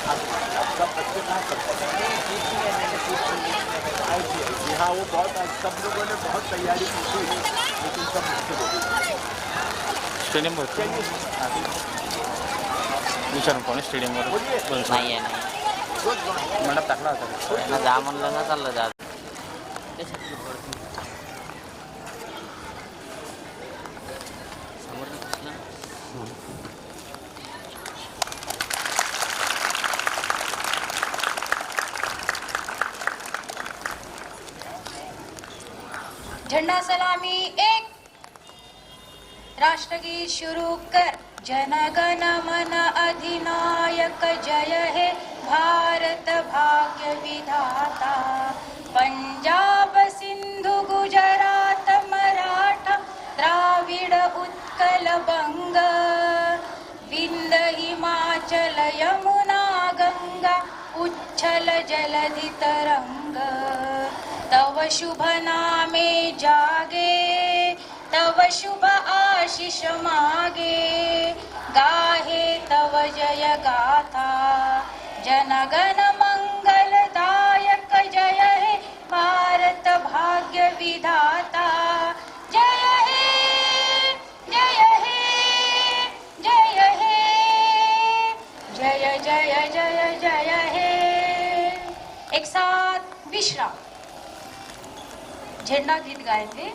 सब बच्चे कहाँ करते हैं? हाँ, वो बहुत सब लोगों ने बहुत तैयारी की थी, लेकिन सब मुश्किल हो गई। स्टेडियम विचारून कोणी स्टेडियमवर नाही आहे नाही मंडप टाकला होता ना जा म्हणलं ना चाललं जा झंडा सलामी एक, राष्ट्रगीत शुरू कर। जनगण मन अधिनायक जय हे भारत भाग्य विधाता। पंजाब सिंधु गुजरात मराठा द्राविड उत्कल बंग, विंध्य हिमाचल यमुना गंगा उच्छल जलधि तरंग। तव शुभ नामे जागे, तव शुभ आशीष मागे, गाहे तव जय गाथा। जनगण मंगलदायक जय हे भारत भाग्य विधाता। जय हे जय हे जय हे जय जय जय जय हे। एक साथ विश्राम, झंडा गीत गायचे।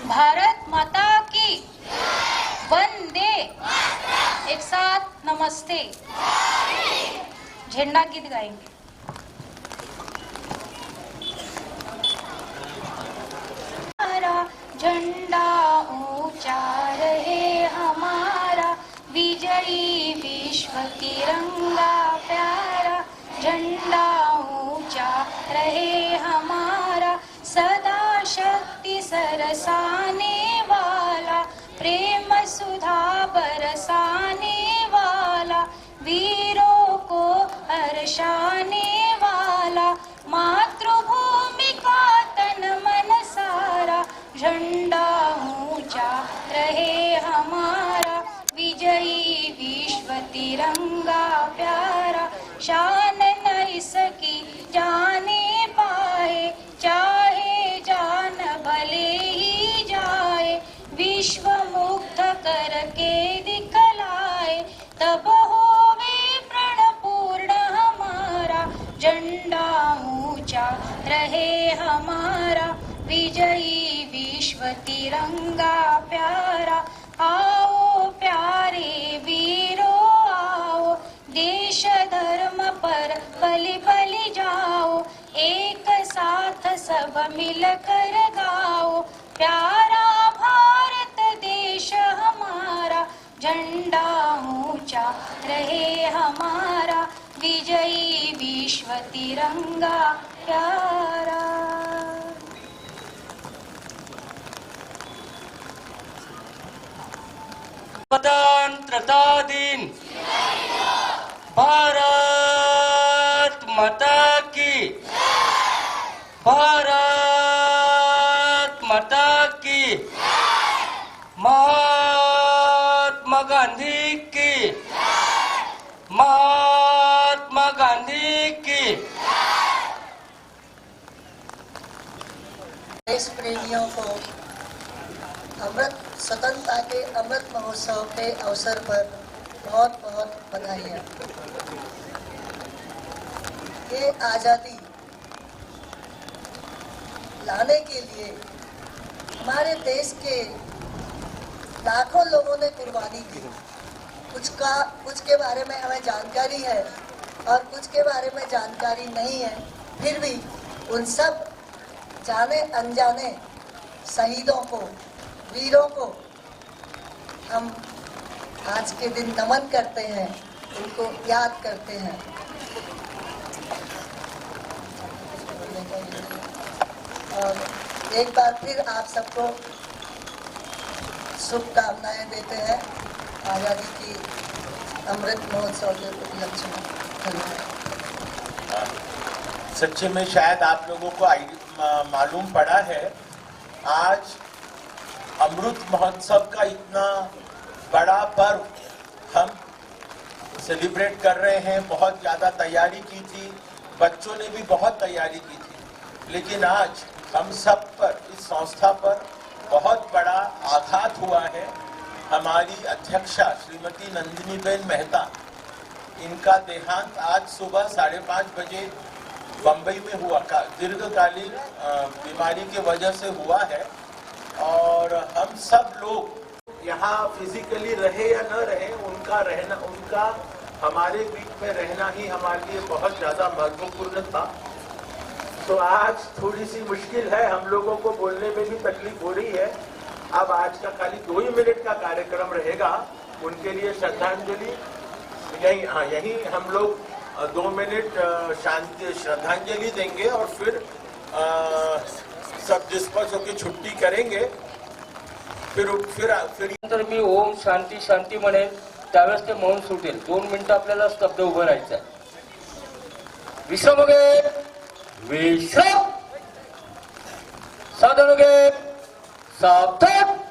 भारत माता की वंदे, एक साथ नमस्ते। झंडा गीत गाएंगे। हमारा झंडा ऊंचा रहे हमारा, विजयी विश्व तिरंगा प्यारा। झंडा ऊंचा रहे हमारा, सदा शक्ति सरसाने वाला, प्रेम सुधा बरसाने वाला, वीरों को हर्षाने वाला, मातृभूमि का तन मन सारा। झंडा ऊंचा रहे हमारा, विजयी विश्व तिरंगा प्यारा। शान न इसकी जाने पाए, चाहे जान भले ही जाए। विश्व मुक्त करके दिखलाए, तब होवे प्रण पूर्ण हमारा। झंडा ऊंचा रहे हमारा, विजयी विश्व तिरंगा प्यारा। आओ प्यारे वीरों आओ, देश धर्म पर बलि बलि जाओ। एक साथ सब मिलकर गाओ, प्यारा भारत देश हमारा। झंडा ऊंचा रहे हमारा, विजयी विश्व तिरंगा प्यारा। स्वतंत्रता दिन भारत माता की, भारत माता की। महात्मा गांधी की, महात्मा गांधी की। देश प्रेमियों को अमृत स्वतंत्रता के अमृत महोत्सव के अवसर पर बहुत बहुत बधाइयाँ। ये आज़ादी लाने के लिए हमारे देश के लाखों लोगों ने कुर्बानी की। कुछ के बारे में हमें जानकारी है और कुछ के बारे में जानकारी नहीं है, फिर भी उन सब जाने अनजाने शहीदों को, वीरों को हम आज के दिन नमन करते हैं, उनको याद करते हैं। और एक बार फिर आप सबको शुभकामनाएं देते हैं आज़ादी की अमृत महोत्सव के उपलक्ष्य में। धन्यवाद। सच्चे में शायद आप लोगों को मालूम पड़ा है, आज अमृत महोत्सव का इतना बड़ा पर्व हम सेलिब्रेट कर रहे हैं। बहुत ज़्यादा तैयारी की थी, बच्चों ने भी बहुत तैयारी की थी, लेकिन आज हम सब पर, इस संस्था पर बहुत बड़ा आघात हुआ है। हमारी अध्यक्षा श्रीमती नंदिनीबेन मेहता, इनका देहांत आज सुबह 5:30 बजे बम्बई में हुआ, दीर्घकालीन बीमारी के वजह से हुआ है। और हम सब लोग यहाँ फिजिकली रहे या न रहे, उनका हमारे बीच में रहना ही हमारे लिए बहुत ज़्यादा महत्वपूर्ण था। तो आज थोड़ी सी मुश्किल है, हम लोगों को बोलने में भी तकलीफ हो रही है। अब आज का खाली 2 ही मिनट का कार्यक्रम रहेगा, उनके लिए श्रद्धांजलि यही हम लोग 2 मिनट शांति श्रद्धांजलि देंगे और फिर सब डिस्पर्स होकर छुट्टी करेंगे। फिर नंतर मी ओम शांती शांती म्हणेन, त्यावेळेस ते मौन सुटेल। 2 मिनिटं आपल्याला स्तब्ध उभं राहायचं आहे। विश्राम घे, विश्राम, साधन घे, सावधान।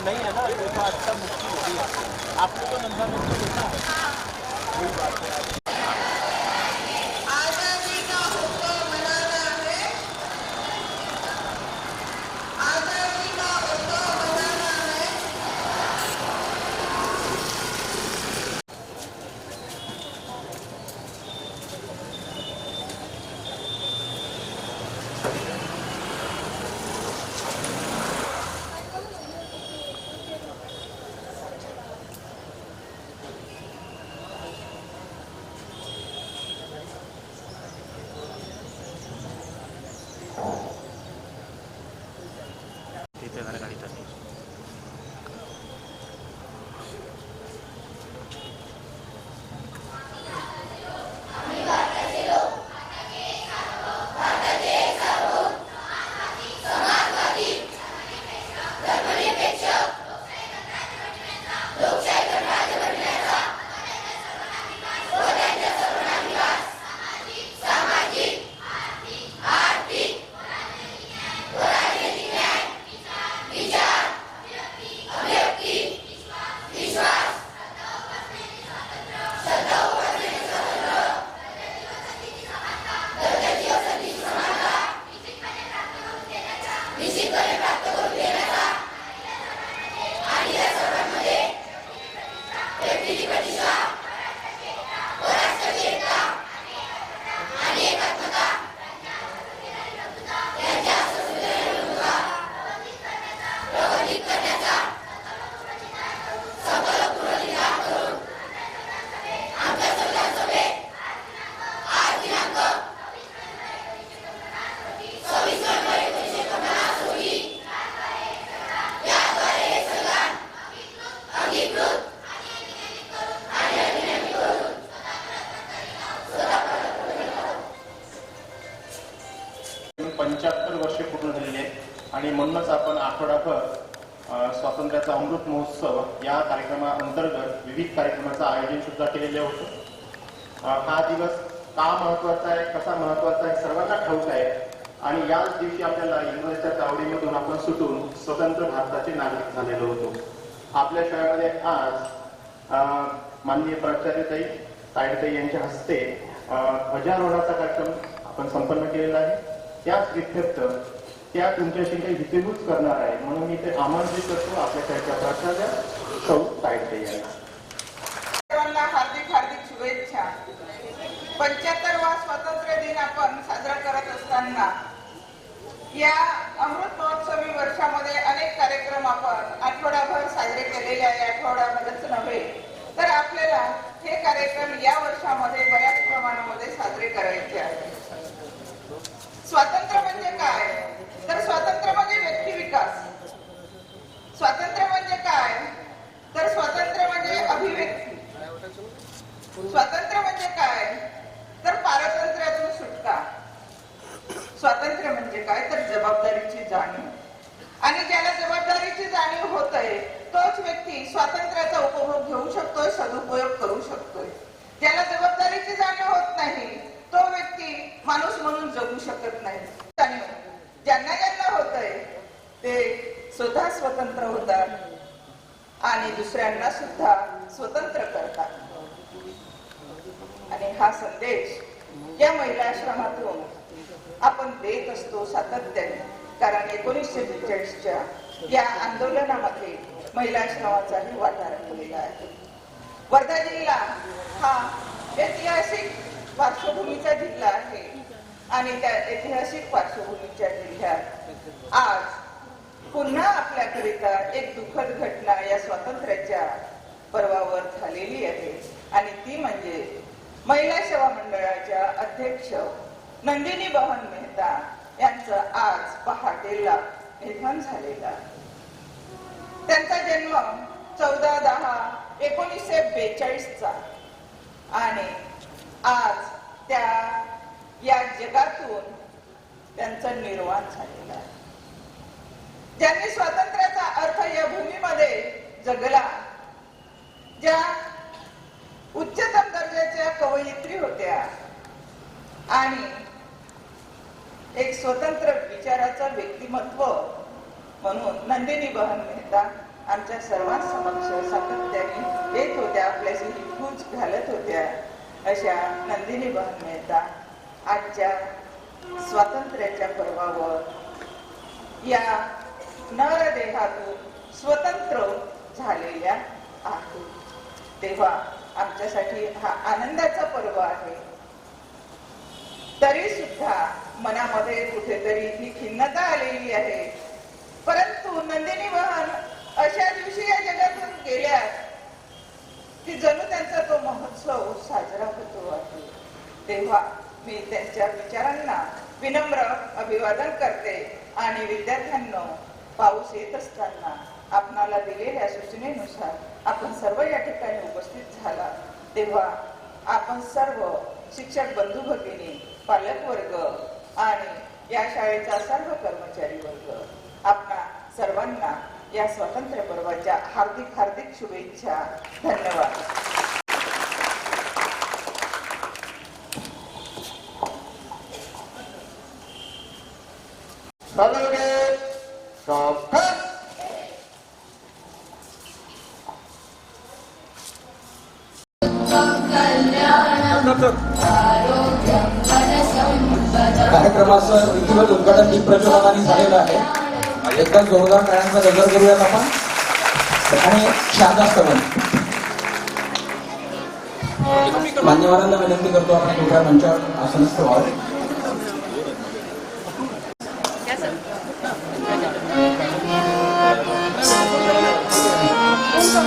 नहीं है ना, देखो अच्छा मुश्किल होगी। आपने तो नंदा में देखा है, वही बात है। आजादी का उत्सव मनाना है, आजादी का उत्सव मनाना है। आणि म्हणूनच आपण आठवडाभर स्वातंत्र्याचा अमृत महोत्सव या कार्यक्रमाअंतर्गत विविध कार्यक्रमाचं आयोजन सुद्धा केलेले होतं। हा दिवस का महत्त्वाचा आहे, कसा महत्त्वाचा आहे सर्वांना ठाऊक आहे आणि याच दिवशी आपल्याला इंग्रजांच्या तावडीमधून आपण सुटून स्वतंत्र भारताचे नागरिक झालेलो होतो। आपल्या शाळेमध्ये आज माननीय प्राचार्यताई तायडे यांच्या हस्ते ध्वजारोहणाचा कार्यक्रम आपण संपन्न केलेला आहे. त्याच इत्यर्थ त्या तुमच्याशी काही हितेगूज करणार आहे म्हणून मी ते आमंत्रित करतो आपल्या शाळेच्या प्राचार्य सौ तायडे यांना. सर्वांना हार्दिक हार्दिक शुभेच्छा. 75वा स्वातंत्र्य दिन आपण साजरा करत असताना या अमृत महोत्सवी वर्षामध्ये अनेक कार्यक्रम आपण आठवडाभर साजरे केलेले आहे. आठवड्यामध्येच नव्हे तर आपल्याला हे कार्यक्रम या वर्षामध्ये बऱ्याच प्रमाणामध्ये साजरे करायचे आहेत. स्वातंत्र्य म्हणजे काय तर स्वातंत्र्य म्हणजे व्यक्ती विकास. स्वातंत्र्य म्हणजे काय तर स्वातंत्र्य म्हणजे अभिव्यक्ती. स्वातंत्र्य म्हणजे काय तर पारतंत्र्यातून सुटका. स्वातंत्र्य म्हणजे काय तर जबाबदारीची जाणीव. आणि ज्याला जबाबदारीची जाणीव होत आहे तोच व्यक्ती स्वातंत्र्याचा उपभोग घेऊ शकतोय, सदुपयोग करू शकतोय. ज्याला जबाबदारीची जाणीव होत नाही तो व्यक्ती माणूस म्हणून जगू शकत नाही. ज्यांना ज्यांना होत आहे ते स्वतः स्वतंत्र होतात आणि दुसऱ्यांना सुद्धा स्वतंत्र करतात. आणि हा संदेश या महिला आश्रमातून आपण देत असतो सातत्याने. कारण 1943च्या या आंदोलनामध्ये महिला आश्रमाचाही वाटा राखलेला आहे. वर्धा जिल्हा हा ऐतिहासिक पार्श्वभूमीचा जिल्हा आहे आणि त्या ऐतिहासिक पार्श्वभूमीच्या जिल्ह्यात आज पुन्हा आपल्याकरिता एक दुःखद घटना या स्वातंत्र्याच्या पर्वावर झालेली आहे. आणि ती म्हणजे महिला सेवा मंडळाच्या अध्यक्ष नंदिनी बहन मेहता यांचं आज पहाटेला निधन झालेलं आहे. त्यांचा जन्म 14/10/1942 आणि आज त्या या जगातून त्यांचं निर्वाण झालेलं आहे. ज्यांनी स्वातंत्र्याचा अर्थ या भूमीमध्ये जगला, ज्या उच्चतम दर्जाच्या कवयित्री होत्या आणि एक स्वतंत्र विचाराचं व्यक्तिमत्व म्हणून नंदिनी बहन मेहता आमच्या सर्वांसमक्ष सातत्याने येत होत्या, आपल्याशी हितगुज घालत होत्या. अशा नंदिनी बहन मेहता आजच्या स्वातंत्र्याच्या पर्वावर या नरदेहातून स्वतंत्र झालेल्या आहेत. तेव्हा आमच्यासाठी हा आनंदाचा पर्व आहे. तरी सुद्धा मनामध्ये कुठेतरी ही खिन्नता आलेली आहे. परंतु नंदिनी बहन अशा दिवशी या जगातून गेल्या की जणू त्यांचा तो महोत्सव साजरा होतो आहे. तेव्हा मी त्यांच्या विचारांना विनम्र अभिवादन करते आणि विद्यार्थ्यांना पाऊस येत असताना आपणाला दिलेल्या सूचनेनुसार आपण सर्व या ठिकाणी उपस्थित झाला. तेव्हा आपण सर्व शिक्षक बंधू भगिनी, पालक वर्ग आणि या शाळेचा सर्व कर्मचारी वर्ग आपणा सर्वांना या स्वातंत्र्य पर्वाच्या हार्दिक हार्दिक शुभेच्छा. धन्यवाद. कार्यक्रमाचं विधिवत उद्घाटन दीप प्रज्वलनाने झालेलं आहे. एकदा जोरदार टाळ्यांचा गजर करूयात आपण आणि शारदास्तवन. मान्यवरांना विनंती करतो आपण मोठ्या मंचावर आसनस्थ व्हावं. Yes.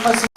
उपस्थित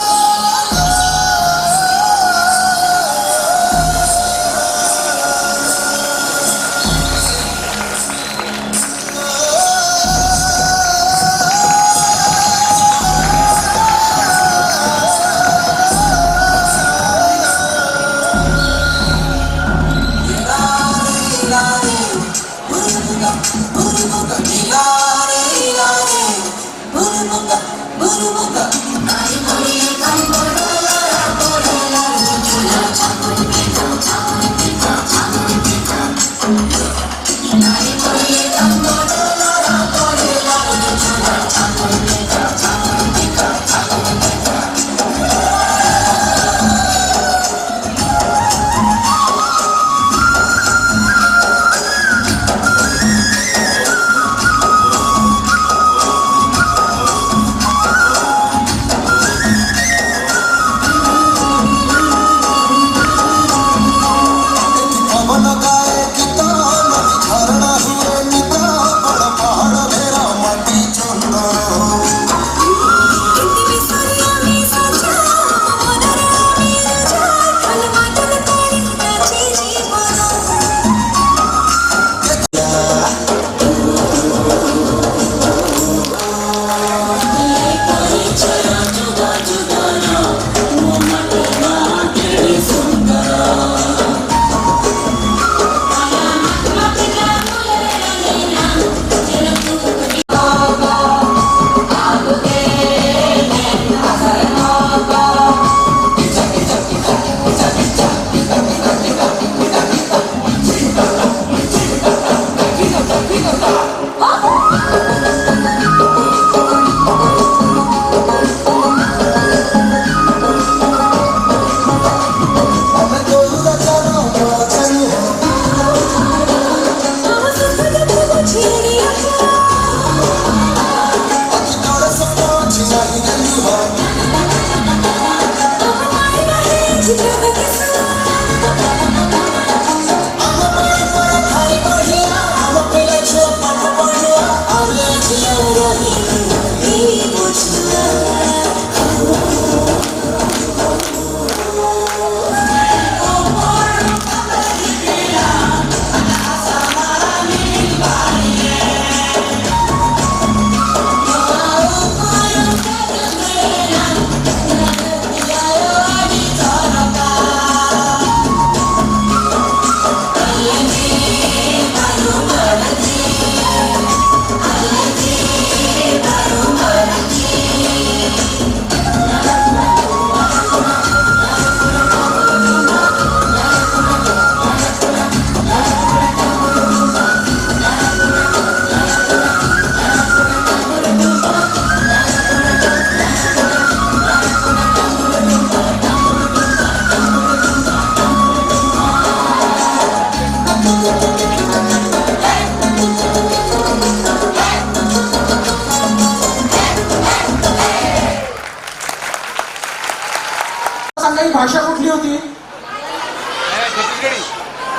भाषा कुठली होती?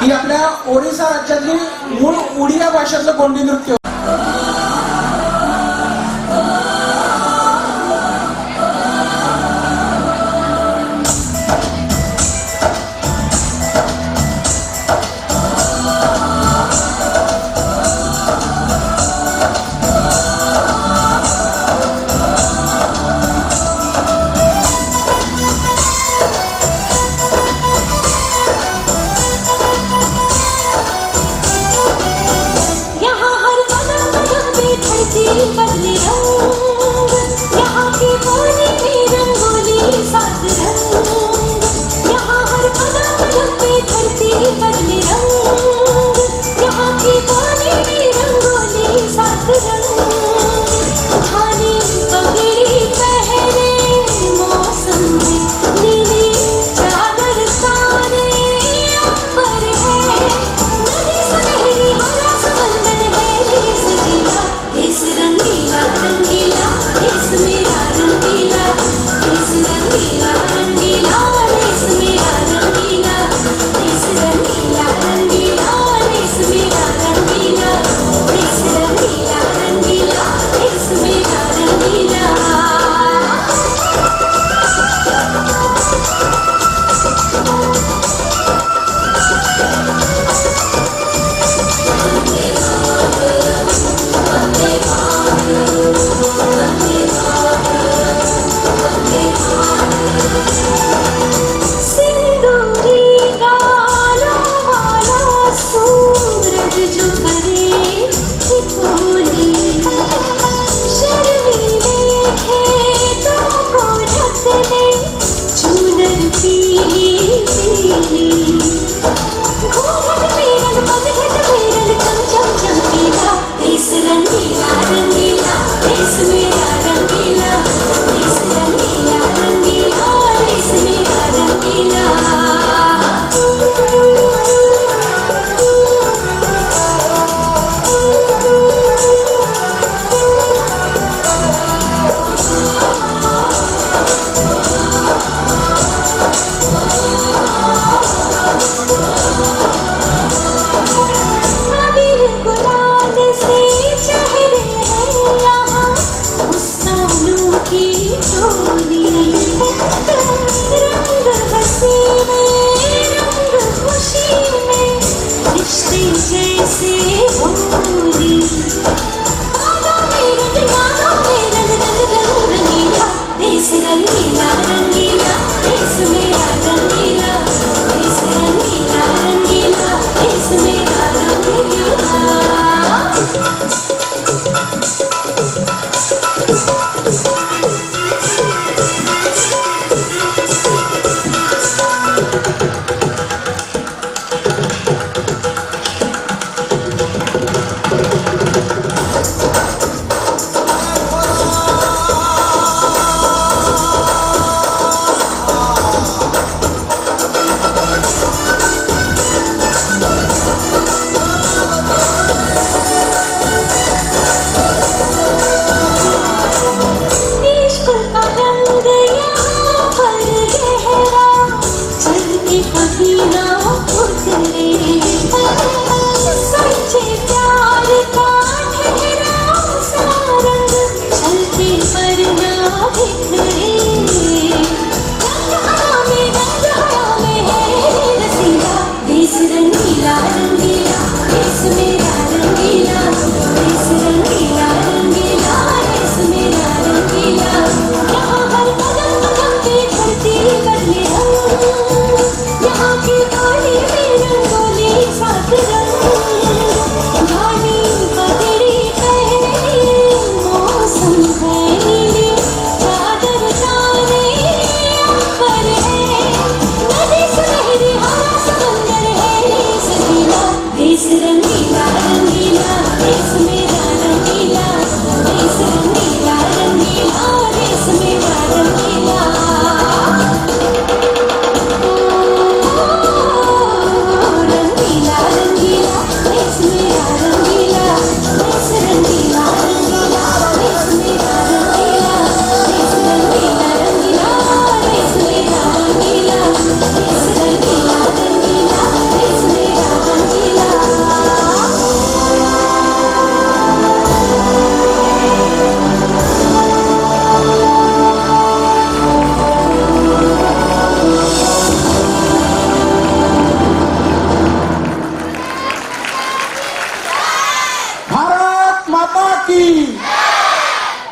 ही आपल्या ओडिसा राज्यातली मूळ उडिया भाषेतलं गोंडी नृत्य. यहाँ हर रंगीला रंगीला देश मेरा रंगीला, देश रंगीला रंगीला देश मेरा रंगीला।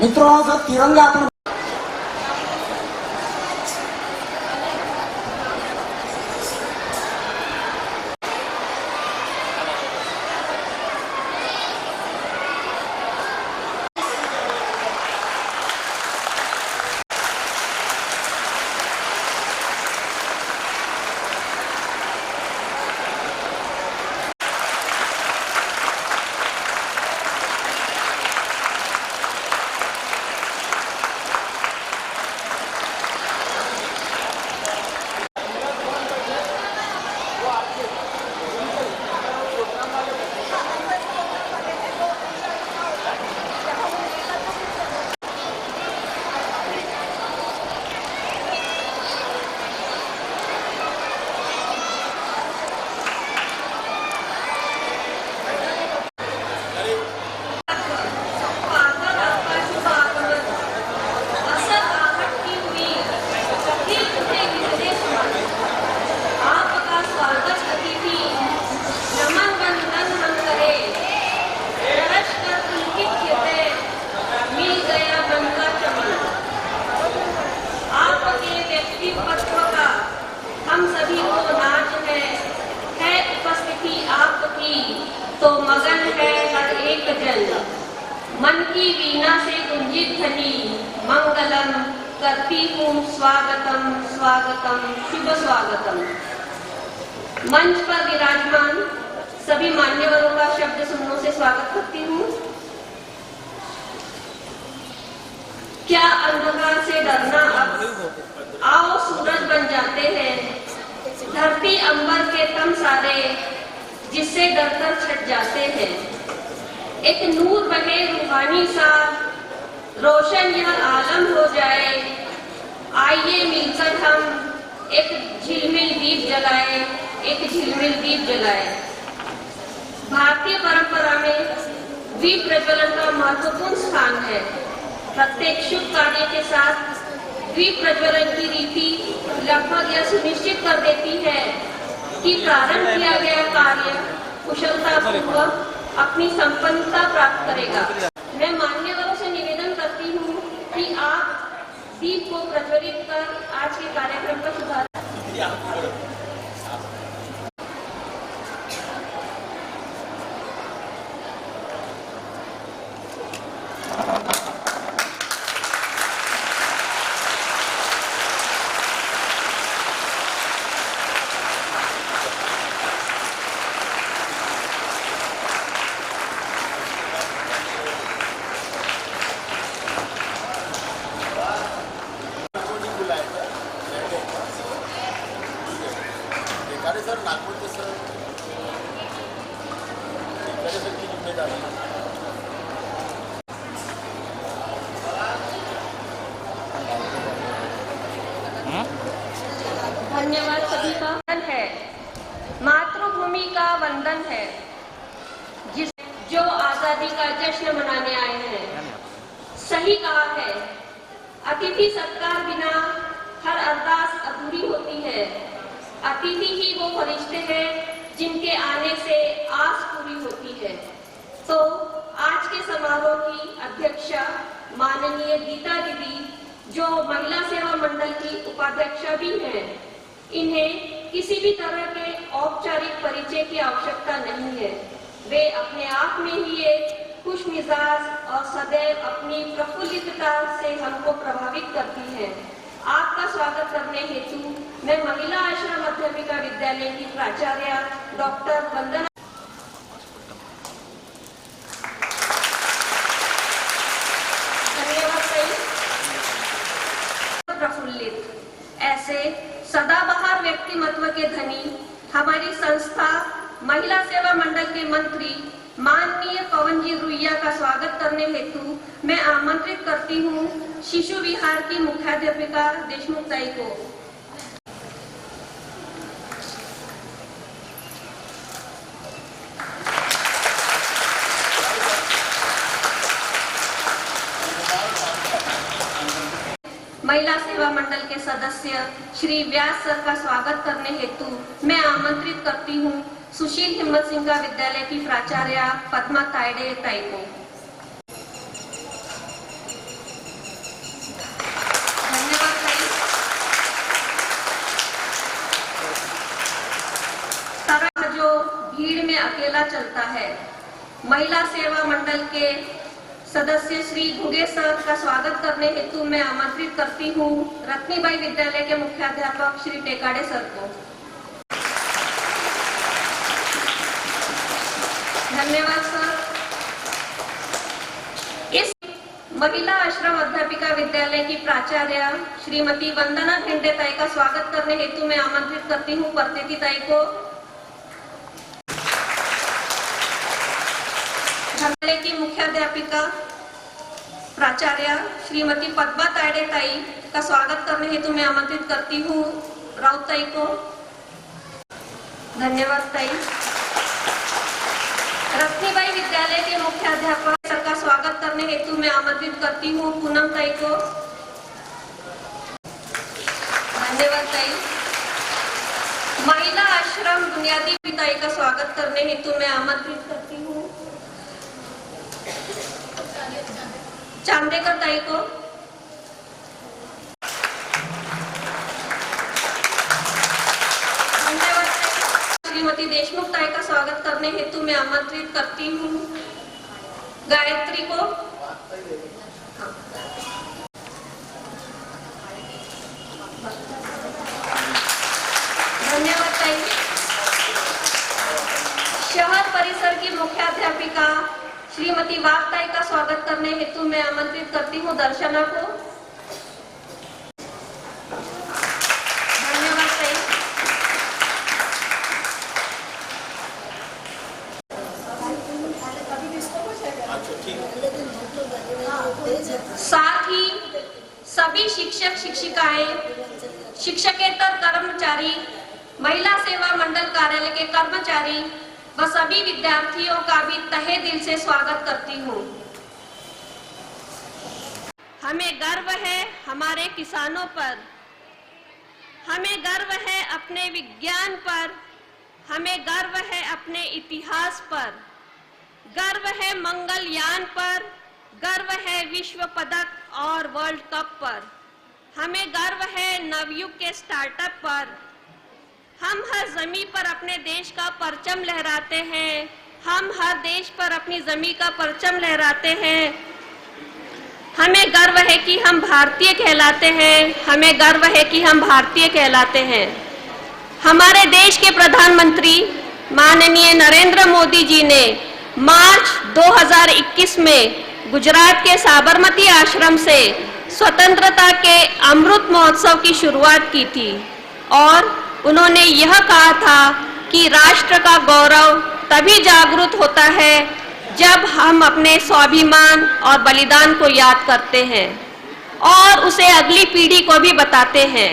मित्रों, जर तिरंगा आपण तो मगन है हर एक जन, मन की वीणा से गुंजित ध्वनि मंगलम करती हूँ स्वागतम स्वागतम शुभ स्वागतम। मंच पर विराजमान सभी मान्यवरों का शब्द सुमनों से स्वागत करती हूँ। क्या अंधकार से डरना अब, आओ सूरज बन जाते हैं, धरती अंबर के तम सारे जिससे डरकर छट जाते हैं। एक नूर बने रूहानी सा रोशन यह आलम हो जाए, आइए मिलकर हम एक झिलमिल दीप जलाए, एक झिलमिल दीप जलाए। भारतीय परंपरा में दीप प्रज्वलन का महत्वपूर्ण स्थान है। प्रत्येक शुभ कार्य के साथ दीप प्रज्वलन की रीति लगभग यह सुनिश्चित कर देती है कि प्रारंभ किया गया कार्य कुशलता पूर्वक अपनी संपन्नता प्राप्त करेगा। मैं मान्यवरों से निवेदन करती हूँ कि आप दीप को प्रज्वलित धन्यवाद सभी का वंदन है, मातृभूमि का वंदन है, जिस जो आजादी का जश्न मनाने आए हैं। सही कहा है, अतिथि सत्कार बिना हर अरदास अधूरी होती है। अतिथि ही वो फरिश्ते हैं जिनके आने से आस पूरी होती है। तो आज के समारोह की अध्यक्षा माननीय गीता दीदी, जो महिला सेवा मंडल की उपाध्यक्षा भी हैं, इन्हें किसी भी तरह के औपचारिक परिचय की आवश्यकता नहीं है। वे अपने आप में ही एक खुश मिजाज और सदैव अपनी प्रफुल्लितता से हमको प्रभावित करती हैं। आपका स्वागत करने हेतु मैं महिला आश्रम अध्यापिका विद्यालय की प्राचार्य डॉक्टर वंदना प्रफुल्लित ऐसे सदाबहार व्यक्तिमत्व के धनी हमारी संस्था महिला सेवा मंडल के मंत्री माननीय पवन जी रुइया का स्वागत करने हेतु मैं आमंत्रित करती हूँ शिशु विहार की मुख्याध्यापिका देशमुख ताई को। महिला सेवा मंडल के सदस्य श्री व्यास सर का स्वागत करने हेतु मैं आमंत्रित करती हूँ सुशील हिम्मत सिंह का विद्यालय की प्राचार्य पद्मा तायडे ताई को। धन्यवाद ताई। तरह जो भीड़ में अकेला चलता है, महिला सेवा मंडल के सदस्य श्री घुगे सर का स्वागत करने हेतु मैं आमंत्रित करती हूँ रत्नीबाई विद्यालय के मुख्याध्यापक श्री टेकाड़े सर को। धन्यवाद सर। इस महिला आश्रम अध्यापिका विद्यालय की प्राचार्य श्रीमती वंदना भिंडे ताई का स्वागत करने हेतु मैं आमंत्रित करती हूँ परतेती ताई को। विद्यालय की मुख्याध्यापिका प्राचार्य श्रीमती पद्मा तायडे ताई का स्वागत करने हेतु मैं आमंत्रित करती हूँ राउत ताई को। धन्यवाद ताई। रत्नीबाई विद्यालय के मुख्याध्यापक सर का स्वागत करने हेतु मैं आमंत्रित करती हूँ पूनम ताई को। धन्यवाद ताई। महिला आश्रम बुनियादी ताई का स्वागत करने हेतु मैं आमंत्रित करती हूँ चांदेकर ताई को। धन्यवाद। श्रीमती देशमुख ताई का स्वागत करने हेतु मैं आमंत्रित करती हूँ गायत्री को। धन्यवाद ताई। शहर परिसर की मुख्याध्यापिका श्रीमती वागताई का स्वागत करने हेतु मैं आमंत्रित करती हूँ दर्शना को। धन्यवाद ताई। साथ ही सभी शिक्षक शिक्षिकाएं, शिक्षकेतर कर्मचारी, महिला सेवा मंडल कार्यालय के कर्मचारी व सभी विद्यार्थियों का भी तहे दिल से स्वागत करती हूँ। हमें गर्व है हमारे किसानों पर, हमें गर्व है अपने विज्ञान पर, हमें गर्व है अपने इतिहास पर, गर्व है मंगलयान पर, गर्व है विश्व पदक और वर्ल्ड कप पर, हमें गर्व है नवयुग के स्टार्टअप पर। हम हर जमी पर अपने देश का परचम लहराते हैं, हम हर देश पर अपनी जमी का परचम लहराते हैं। हमें गर्व है कि हम भारतीय कहलाते हैं, हमें गर्व है कि हम भारतीय कहलाते हैं। हमारे देश के प्रधानमंत्री माननीय नरेंद्र मोदी जी ने मार्च 2021 में गुजरात के साबरमती आश्रम से स्वतंत्रता के अमृत महोत्सव की शुरुआत की थी और उन्होंने यह कहा था कि राष्ट्र का गौरव तभी जागृत होता है जब हम अपने स्वाभिमान और बलिदान को याद करते हैं और उसे अगली पीढ़ी को भी बताते हैं।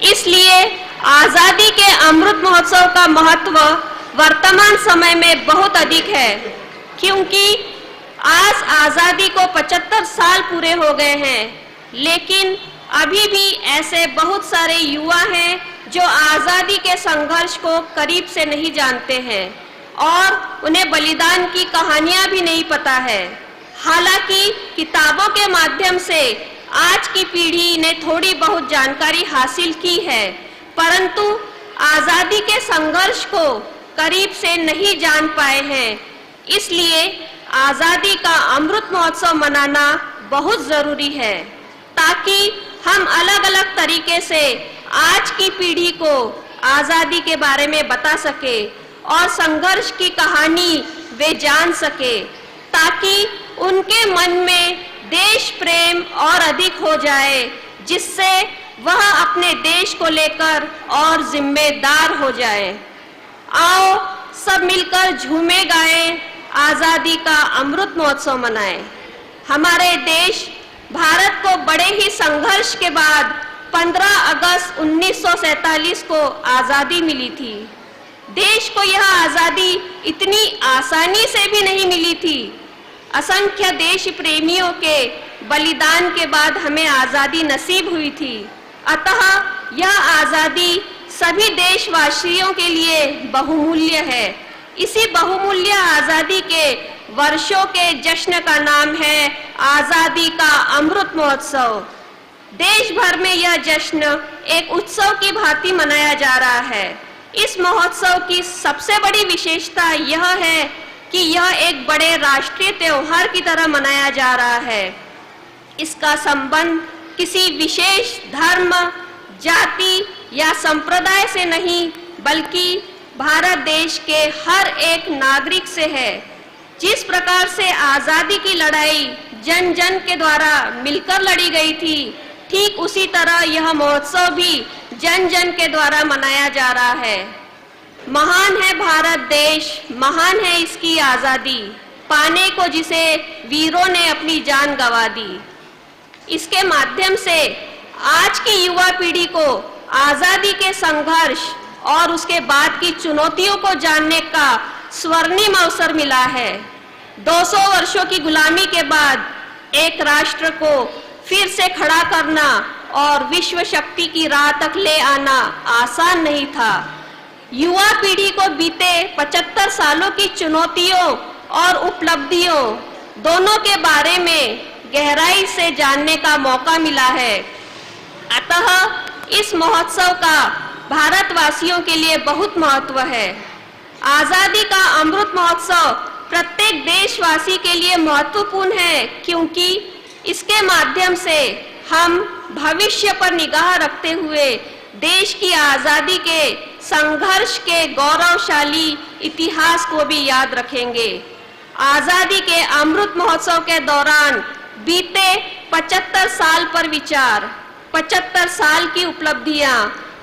इसलिए आजादी के अमृत महोत्सव का महत्व वर्तमान समय में बहुत अधिक है, क्योंकि आज आजादी को 75 साल पूरे हो गए हैं, लेकिन अभी भी ऐसे बहुत सारे युवा हैं जो आजादी के संघर्ष को करीब से नहीं जानते हैं और उन्हें बलिदान की कहानियां भी नहीं पता है। हालांकि किताबों के माध्यम से आज की पीढ़ी ने थोड़ी बहुत जानकारी हासिल की है, परंतु आजादी के संघर्ष को करीब से नहीं जान पाए हैं। इसलिए आजादी का अमृत महोत्सव मनाना बहुत जरूरी है, ताकि हम अलग अलग तरीके से आज की पीढ़ी को आजादी के बारे में बता सके और संघर्ष की कहानी वे जान सके, ताकि उनके मन में देश प्रेम और अधिक हो जाए, जिससे वह अपने देश को लेकर और जिम्मेदार हो जाए। आओ सब मिलकर झूमे गाएं, आजादी का अमृत महोत्सव मनाएं। हमारे देश भारत को बड़े ही संघर्ष के बाद 15 अगस्त 1947 को आजादी मिली थी। देश को यह आजादी इतनी आसानी से भी नहीं मिली थी। असंख्य देश प्रेमियों के बलिदान के बाद हमें आजादी नसीब हुई थी। अतः यह आजादी सभी देशवासियों के लिए बहुमूल्य है। इसी बहुमूल्य आजादी के वर्षों के जश्न का नाम है आजादी का अमृत महोत्सव। देश भर में यह जश्न एक उत्सव की भांति मनाया जा रहा है। इस महोत्सव की सबसे बड़ी विशेषता यह है कि यह एक बड़े राष्ट्रीय त्योहार की तरह मनाया जा रहा है। इसका संबंध किसी विशेष धर्म, जाति या संप्रदाय से नहीं, बल्कि भारत देश के हर एक नागरिक से है। जिस प्रकार से आजादी की लड़ाई जन जन के द्वारा मिलकर लड़ी गई थी, ठीक उसी तरह यह महोत्सव भी जन जन के द्वारा मनाया जा रहा है। महान है भारत देश, महान है इसकी आजादी, पाने को जिसे वीरों ने अपनी जान गंवा दी। इसके माध्यम से आज की युवा पीढ़ी को आजादी के संघर्ष और उसके बाद की चुनौतियों को जानने का स्वर्णिम अवसर मिला है। 200 वर्षों की गुलामी के बाद एक राष्ट्र को फिर से खड़ा करना और विश्व शक्ति की राह तक ले आना आसान नहीं था। युवा पीढ़ी को बीते 75 सालों की चुनौतियों और उपलब्धियों दोनों के बारे में गहराई से जानने का मौका मिला है। अतः इस महोत्सव का भारतवासियों के लिए बहुत महत्व है। आजादी का अमृत महोत्सव प्रत्येक देशवासी के लिए महत्वपूर्ण है, क्योंकि इसके माध्यम से हम भविष्य पर निगाह रखते हुए देश की आजादी के संघर्ष के गौरवशाली इतिहास को भी याद रखेंगे। आजादी के अमृत महोत्सव के दौरान बीते 75 साल पर विचार, 75 साल की उपलब्धियां,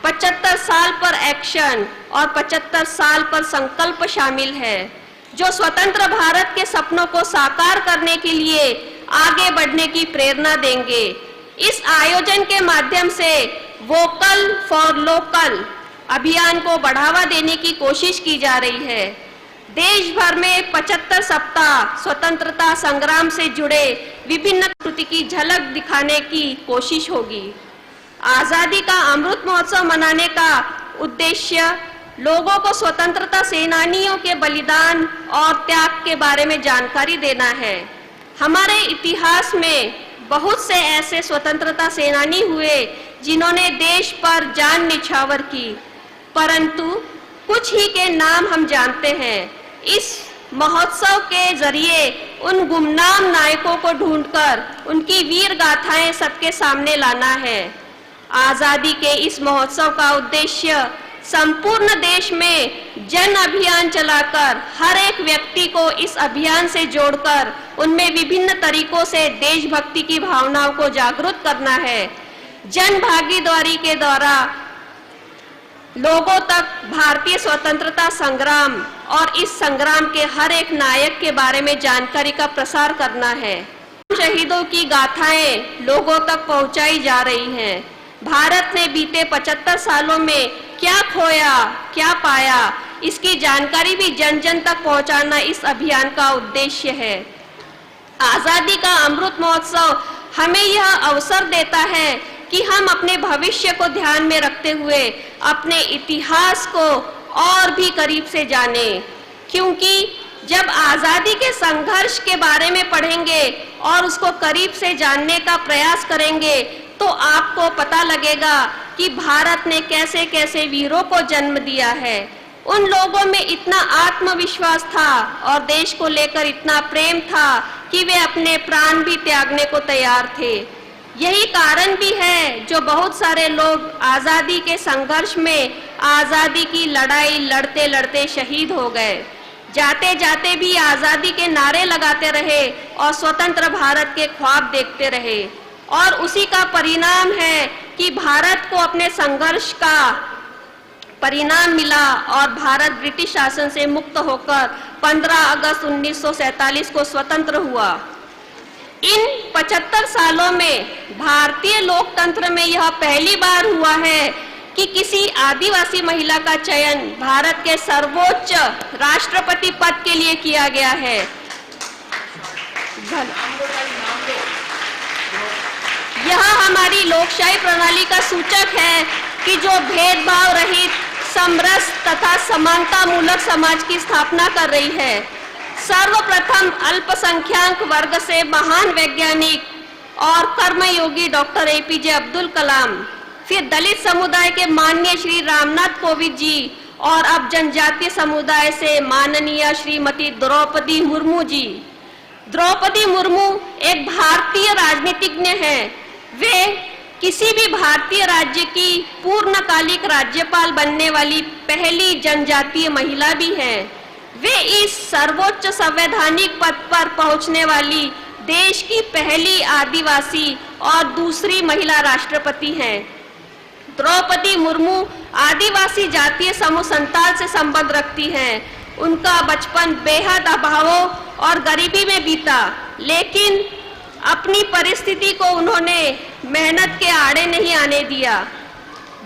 75 साल पर एक्शन और 75 साल पर संकल्प शामिल है, जो स्वतंत्र भारत के सपनों को साकार करने के लिए आगे बढ़ने की प्रेरणा देंगे। इस आयोजन के माध्यम से वोकल फॉर लोकल अभियान को बढ़ावा देने की कोशिश की जा रही है। देश भर में 75 सप्ताह स्वतंत्रता संग्राम से जुड़े विभिन्न कृति की झलक दिखाने की कोशिश होगी। आजादी का अमृत महोत्सव मनाने का उद्देश्य लोगों को स्वतंत्रता सेनानियों के बलिदान और त्याग के बारे में जानकारी देना है। हमारे इतिहास में बहुत से ऐसे स्वतंत्रता सेनानी हुए जिन्होंने देश पर जान निछावर की, परंतु कुछ ही के नाम हम जानते हैं। इस महोत्सव के जरिए उन गुमनाम नायकों को ढूंढकर उनकी वीर गाथाएं सबके सामने लाना है। आजादी के इस महोत्सव का उद्देश्य संपूर्ण देश में जन अभियान चलाकर हर एक व्यक्ति को इस अभियान से जोड़कर उनमें विभिन्न तरीकों से देशभक्ति की भावनाओं को जागरूक करना है। जन भागीदारी के द्वारा लोगों तक भारतीय स्वतंत्रता संग्राम और इस संग्राम के हर एक नायक के बारे में जानकारी का प्रसार करना है। शहीदों की गाथाएं लोगों तक पहुंचाई जा रही हैं। भारत ने बीते 75 सालों में क्या खोया, क्या पाया, इसकी जानकारी भी जन जन तक पहुंचाना इस अभियान का उद्देश्य है। आजादी का अमृत महोत्सव हमें यह अवसर देता है कि हम अपने भविष्य को ध्यान में रखते हुए अपने इतिहास को और भी करीब से जानें, क्योंकि जब आजादी के संघर्ष के बारे में पढ़ेंगे और उसको करीब से जानने का प्रयास करेंगे तो आपको पता लगेगा कि भारत ने कैसे कैसे वीरों को जन्म दिया है। उन लोगों में इतना आत्मविश्वास था और देश को लेकर इतना प्रेम था कि वे अपने प्राण भी त्यागने को तैयार थे। यही कारण भी है जो बहुत सारे लोग आजादी के संघर्ष में आजादी की लड़ाई लड़ते लड़ते शहीद हो गए। जाते जाते भी आजादी के नारे लगाते रहे और स्वतंत्र भारत के ख्वाब देखते रहे, और उसी का परिणाम है कि भारत को अपने संघर्ष का परिणाम मिला और भारत ब्रिटिश शासन से मुक्त होकर 15 अगस्त 1947 को स्वतंत्र हुआ। इन 75 सालों में भारतीय लोकतंत्र में यह पहली बार हुआ है कि किसी आदिवासी महिला का चयन भारत के सर्वोच्च राष्ट्रपति पद के लिए किया गया है। यह हमारी लोकशाही प्रणाली का सूचक है कि जो भेदभाव रहित, समरस तथा समानता मूलक समाज की स्थापना कर रही है। सर्वप्रथम अल्पसंख्यक वर्ग से महान वैज्ञानिक और कर्मयोगी डॉक्टर APJ अब्दुल कलाम, फिर दलित समुदाय के माननीय श्री रामनाथ कोविंद जी, और अब जनजातीय समुदाय से माननीय श्रीमती द्रौपदी मुर्मू जी। द्रौपदी मुर्मू एक भारतीय राजनीतिज्ञ हैं। वे किसी भी भारतीय राज्य की पूर्णकालिक राज्यपाल बनने वाली पहली जनजातीय महिला भी हैं। वे इस सर्वोच्च संवैधानिक पद पर पहुंचने वाली देश की पहली आदिवासी और दूसरी महिला राष्ट्रपति हैं। द्रौपदी मुर्मू आदिवासी जातीय समूह संताल से संबंध रखती हैं। उनका बचपन बेहद अभावों और गरीबी में बीता, लेकिन अपनी परिस्थिति को उन्होंने मेहनत के आड़े नहीं आने दिया।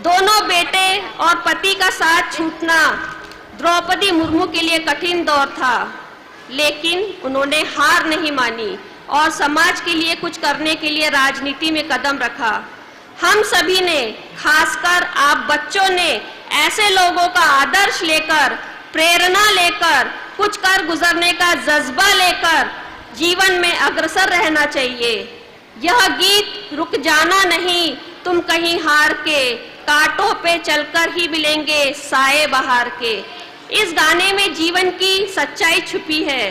दोनों बेटे और पति का साथ छूटना द्रौपदी मुर्मू के लिए कठिन दौर था, लेकिन उन्होंने हार नहीं मानी और समाज के लिए कुछ करने के लिए राजनीति में कदम रखा। हम सभी ने, खासकर आप बच्चों ने, ऐसे लोगों का आदर्श लेकर, प्रेरणा लेकर, कुछ कर गुजरने का जज्बा लेकर जीवन में अग्रसर रहना चाहिए। यह गीत रुक जाना नहीं, तुम कहीं हार के, कांटों पे चलकर ही मिलेंगे साए बहार के। इस गाने में जीवन की सच्चाई छुपी है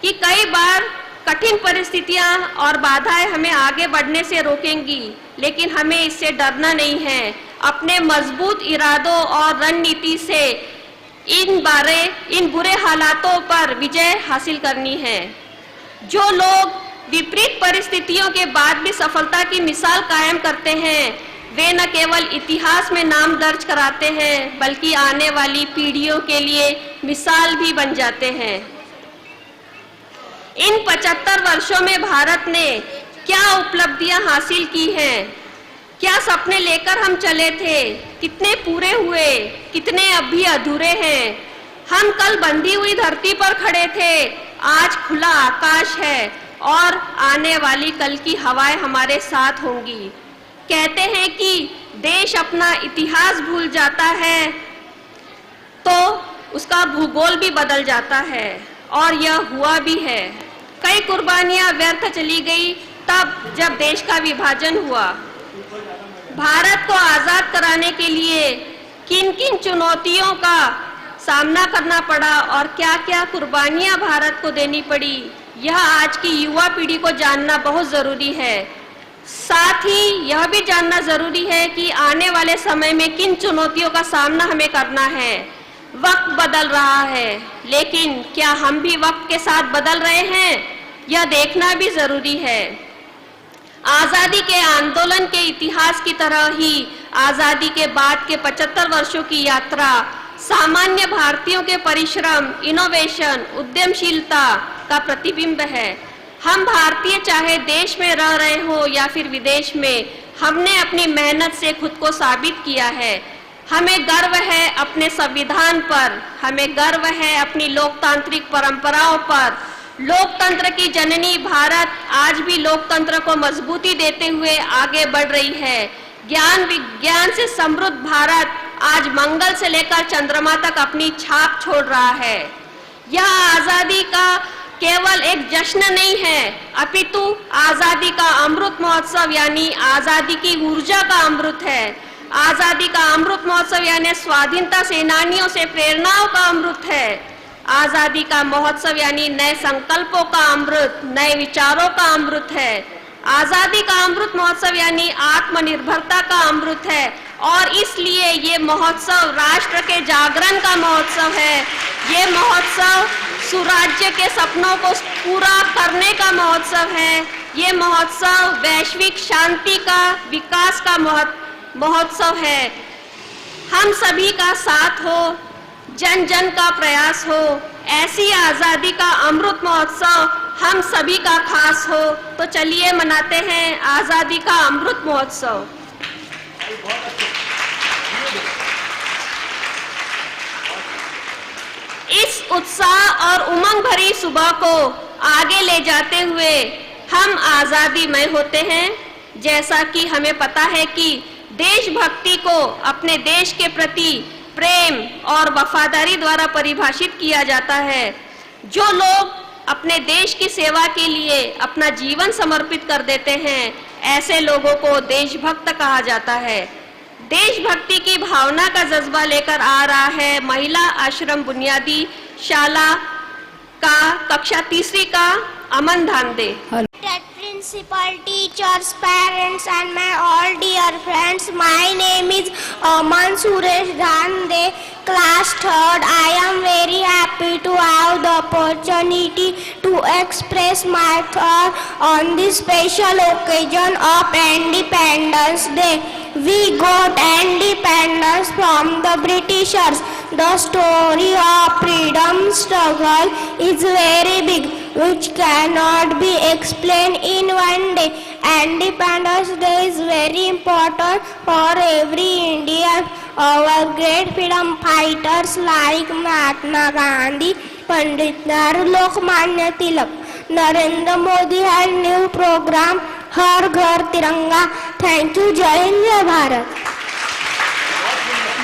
कि कई बार कठिन परिस्थितियां और बाधाएं हमें आगे बढ़ने से रोकेंगी, लेकिन हमें इससे डरना नहीं है। अपने मजबूत इरादों और रणनीति से इन बुरे हालातों पर विजय हासिल करनी है। जो लोग विपरीत परिस्थितियों के बाद भी सफलता की मिसाल कायम करते हैं, वे न केवल इतिहास में नाम दर्ज कराते हैं, बल्कि आने वाली पीढ़ियों के लिए मिसाल भी बन जाते हैं। इन 75 वर्षों में भारत ने क्या उपलब्धियां हासिल की हैं, क्या सपने लेकर हम चले थे, कितने पूरे हुए, कितने अभी अधूरे हैं। हम कल बंधी हुई धरती पर खड़े थे, आज खुला आकाश है और आने वाली कल की हवाएं हमारे साथ होंगी। कहते हैं कि देश अपना इतिहास भूल जाता है तो उसका भूगोल भी बदल जाता है, और यह हुआ भी है। कई कुर्बानियां व्यर्थ चली गई तब जब देश का विभाजन हुआ। भारत को आजाद कराने के लिए किन किन चुनौतियों का सामना करना पड़ा और क्या क्या कुर्बानियां भारत को देनी पड़ी, यह आज की युवा पीढ़ी को जानना बहुत जरूरी है। साथ ही यह भी जानना जरूरी है कि आने वाले समय में किन चुनौतियों का सामना हमें करना है। वक्त बदल रहा है, लेकिन क्या हम भी वक्त के साथ बदल रहे हैं, यह देखना भी जरूरी है। आजादी के आंदोलन के इतिहास की तरह ही आजादी के बाद के 75 वर्षों की यात्रा सामान्य भारतीयों के परिश्रम, इनोवेशन, उद्यमशीलता का प्रतिबिंब है। हम भारतीय चाहे देश में रह रहे हो या फिर विदेश में, हमने अपनी मेहनत से खुद को साबित किया है। हमें गर्व है अपने संविधान पर, हमें गर्व है अपनी लोकतांत्रिक परंपराओं पर। लोकतंत्र की जननी भारत आज भी लोकतंत्र को मजबूती देते हुए आगे बढ़ रही है। ज्ञान विज्ञान से समृद्ध भारत आज मंगल से लेकर चंद्रमा तक अपनी छाप छोड़ रहा है। यह आजादी का केवल एक जश्न नहीं है, अपितु आजादी का अमृत महोत्सव यानी आजादी की ऊर्जा का अमृत है। आजादी का अमृत महोत्सव यानी स्वाधीनता सेनानियों से प्रेरणाओं का अमृत है। आजादी का महोत्सव यानी नए संकल्पों का अमृत, नए विचारों का अमृत है। आजादी का अमृत महोत्सव यानी आत्मनिर्भरता का अमृत है और इसलिए ये महोत्सव राष्ट्र के जागरण का महोत्सव है। ये महोत्सव सुराज्य के सपनों को पूरा करने का महोत्सव है। ये महोत्सव वैश्विक शांति का, विकास का महोत्सव है। हम सभी का साथ हो, जन जन का प्रयास हो, ऐसी आजादी का अमृत महोत्सव हम सभी का खास हो। तो चलिए मनाते हैं आजादी का अमृत महोत्सव। इस उत्साह और उमंग भरी सुबह को आगे ले जाते हुए हम आजादीमय होते हैं। जैसा कि हमें पता है कि देशभक्ति को अपने देश के प्रति प्रेम और वफादारी द्वारा परिभाषित किया जाता है। जो लोग अपने देश की सेवा के लिए अपना जीवन समर्पित कर देते हैं, ऐसे लोगों को देशभक्त कहा जाता है। देशभक्ति की भावना का जज्बा लेकर आ रहा है महिला आश्रम बुनियादी शाला का कक्षा 3 का अमन Dhande. Principal, teachers, parents and my all dear friends, my name is Aman Suresh Dhande, class 3rd. I am very happy to have the opportunity to express my thought on this special occasion of Independence Day. We got independence from the Britishers. The story of freedom struggle is very big, which cannot be explained in one day. Independence Day is very important for every Indian. Our great freedom fighters like Mahatma Gandhi, Pandit Nehru, Lokmanya Tilak, Narendra Modi had new program Har Ghar Tiranga. Thank you. Jai Hind, Jai Bharat.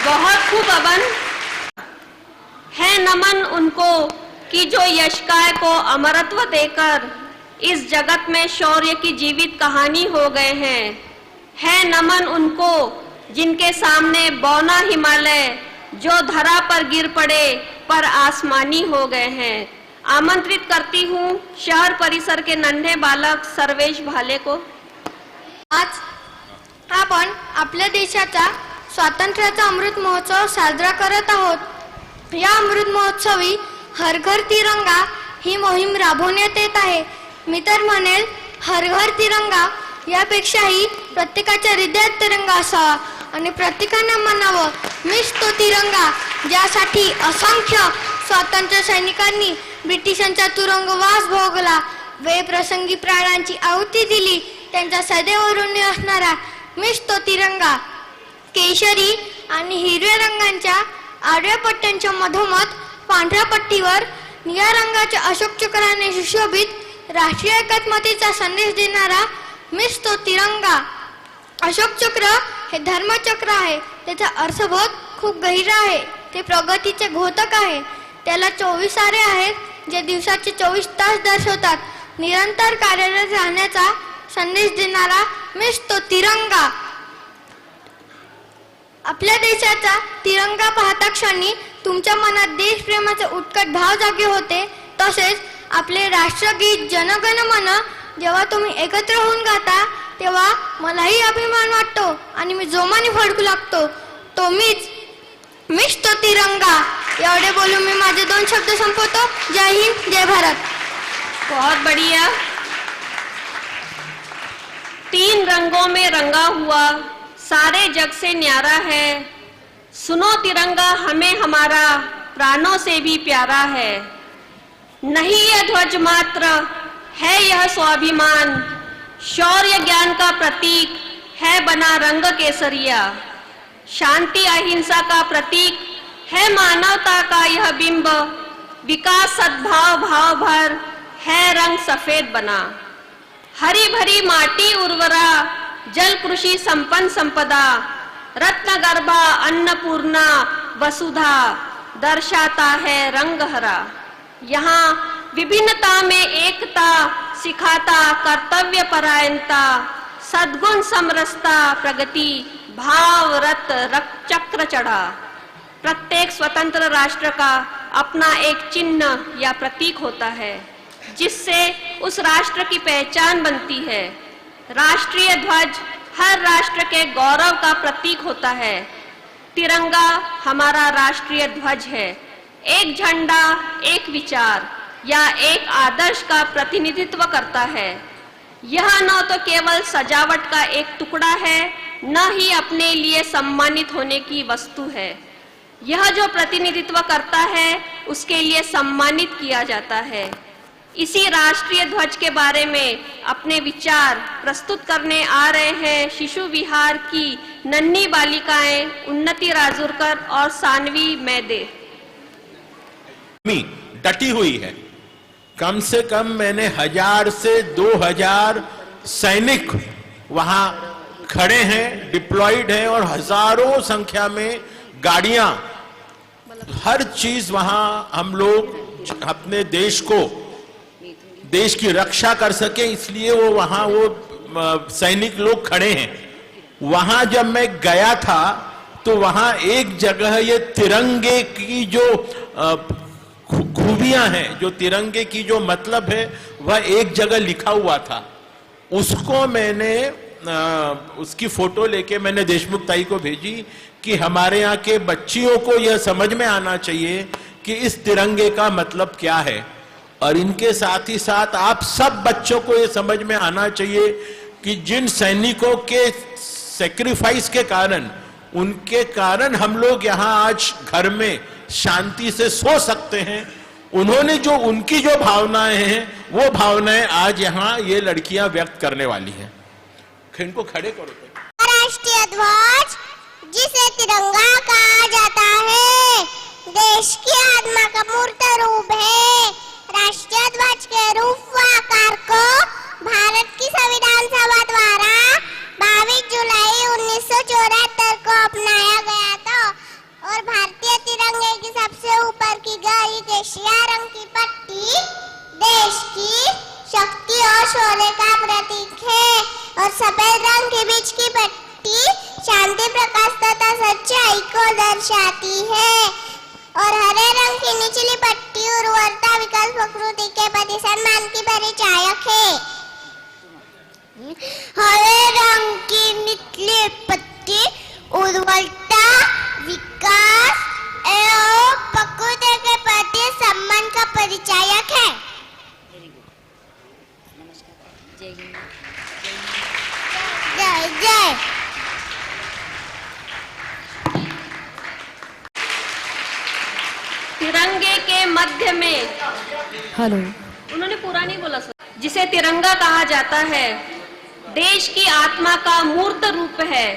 बहुत खूब अमन है नमन उनको कि जो यशकाय को अमरत्व देकर इस जगत में शौर्य की जीवित कहानी हो गए हैं। है नमन उनको जिनके सामने बौना हिमालय जो धरा पर गिर पड़े पर आसमानी हो गए हैं। आमंत्रित करती हूँ शहर परिसर के नन्हे बालक सर्वेश भाले को। आज आपण आपल्या देशाचा स्वातंत्र्याचा अमृत महोत्सव साजरा करत आहोत। या अमृत महोत्सवी हर घर तिरंगा ही मोहीम राबवण्यात येत आहे। मी तर म्हणेल हर घर तिरंगा यापेक्षाही प्रत्येकाच्या हृदयात तिरंगा असावा आणि प्रत्येकाने म्हणावं मीच तो तिरंगा, ज्यासाठी असंख्य स्वातंत्र्य सैनिकांनी ब्रिटिशांचा तुरुंगवास भोगला, वेळप्रसंगी प्राणांची आहुती दिली, त्यांचा सदैव ऋणी असणारा मीच तो तिरंगा। केशरी आणि हिरव्या रंगांच्या आडव्या पट्ट्यांच्या मधोमध पांढऱ्या पट्टीवर निळ्या रंगाच्या अशोक चक्राने सुशोभित राष्ट्रीय एकात्मतेचा संदेश देणारा मीच तो तिरंगा। अशोक चक्र हे धर्मचक्र आहे। त्याचा अर्थबोध खूप गहिरा आहे। ते प्रगतीचे घोतक आहे। त्याला 24 तारे आहेत जे दिवसाचे 24 तास दर्शवतात। निरंतर कार्यरत राहण्याचा संदेश देणारा मीच तो तिरंगा। आपल्या देशाचा तिरंगा पाहता क्षणी तुमच्या मनात देशप्रेमाचे उत्कट भाव जागे होते। तसेच आपले राष्ट्रगीत जनगण मन जेव्हा तुम्ही एकत्र होऊन गाता तेव्हा मलाही अभिमान वाटतो आणि मी जोमाने फडकू लागतो। तो मीच तो तिरंगा। एवढे बोलून मी माझे 2 शब्द संपवतो। जय हिंद, जय भारत। बहुत बढ़िया। 3 रंगों में रंगा हुआ सारे जग से न्यारा है। सुनो तिरंगा हमें हमारा प्राणों से भी प्यारा है। नहीं यह ध्वज मात्र है यह स्वाभिमान, शौर्य ज्ञान का प्रतीक है बना रंग केसरिया। शांति अहिंसा का प्रतीक है मानवता का यह बिंब, विकास सद्भाव भाव भर है रंग सफेद बना। हरी भरी माटी उर्वरा, जल कृषि संपन्न संपदा, रत्न गर्भा अन्नपूर्णा वसुधा दर्शाता है रंग हरा। यहाँ विभिन्नता में एकता सिखाता कर्तव्य परायणता, सद्गुण समरसता प्रगति भाव रत चक्र चढ़ा। प्रत्येक स्वतंत्र राष्ट्र का अपना एक चिन्ह या प्रतीक होता है जिससे उस राष्ट्र की पहचान बनती है। राष्ट्रीय ध्वज हर राष्ट्र के गौरव का प्रतीक होता है। तिरंगा हमारा राष्ट्रीय ध्वज है, एक झंडा, एक विचार या एक आदर्श का प्रतिनिधित्व करता है। यह न तो केवल सजावट का एक टुकड़ा है, न ही अपने लिए सम्मानित होने की वस्तु है। यह जो प्रतिनिधित्व करता है उसके लिए सम्मानित किया जाता है। इसी राष्ट्रीय ध्वज के बारे में अपने विचार प्रस्तुत करने आ रहे हैं शिशु विहार की नन्ही बालिकाएं उन्नति राजूरकर और सानवी मैदे। डटी हुई है। कम से कम मैंने 1000 से 2000 सैनिक वहां खड़े हैं, डिप्लॉयड हैं और हजारों संख्या में गाड़ियां, हर चीज वहां हम लोग अपने देश की रक्षा कर सके, इसलिए वो वहां वो सैनिक लोग खड़े हैं। वहां जब मैं गया था तो वहां एक जगह ये तिरंगे की जो खूबियां हैं, जो तिरंगे की जो मतलब है, वह एक जगह लिखा हुआ था। उसको मैंने उसकी फोटो लेके मैंने देशमुख ताई को भेजी कि हमारे यहाँ के बच्चियों को यह समझ में आना चाहिए कि इस तिरंगे का मतलब क्या है। और इनके साथ ही साथ आप सब बच्चों को यह समझ में आना चाहिए कि जिन सैनिकों के सेक्रीफाइस के कारण, उनके कारण हम लोग यहाँ आज घर में शांति से सो सकते हैं। उन्होंने जो उनकी जो भावनाएं हैं, वो भावनाएं आज यहाँ ये लड़कियां व्यक्त करने वाली हैं। इनको खड़े करो। राष्ट्रीय ध्वज जिसे तिरंगा कहा जाता है, देश की आत्मा का मूर्त रूप है। राष्ट्रीय ध्वज के रूप व आकार को भारत की संविधान सभा द्वारा 22 जुलाई 1974 को अपनाया गया था और भारतीय तिरंगे की सबसे ऊपर की गई केशरिया रंग की पट्टी देश की शक्ति और शौर्य का प्रतीक है और सफेद रंग के बीच की पट्टी शांति, प्रकाश तथा सच्चाई को दर्शाती है और हरे रंग की निचली पट्टी उर्वरता, विकास, प्रकृति के प्रति सम्मान की परिचायक है। हरे रंग की निचली पट्टी उर्वरता, विकास एवं प्रकृति के प्रति सम्मान का परिचायक है। जय जय। तिरंगे के मध्य में, हेलो, उन्होंने पूरा नहीं बोला सर, जिसे तिरंगा कहा जाता है, देश की आत्मा का मूर्त रूप है।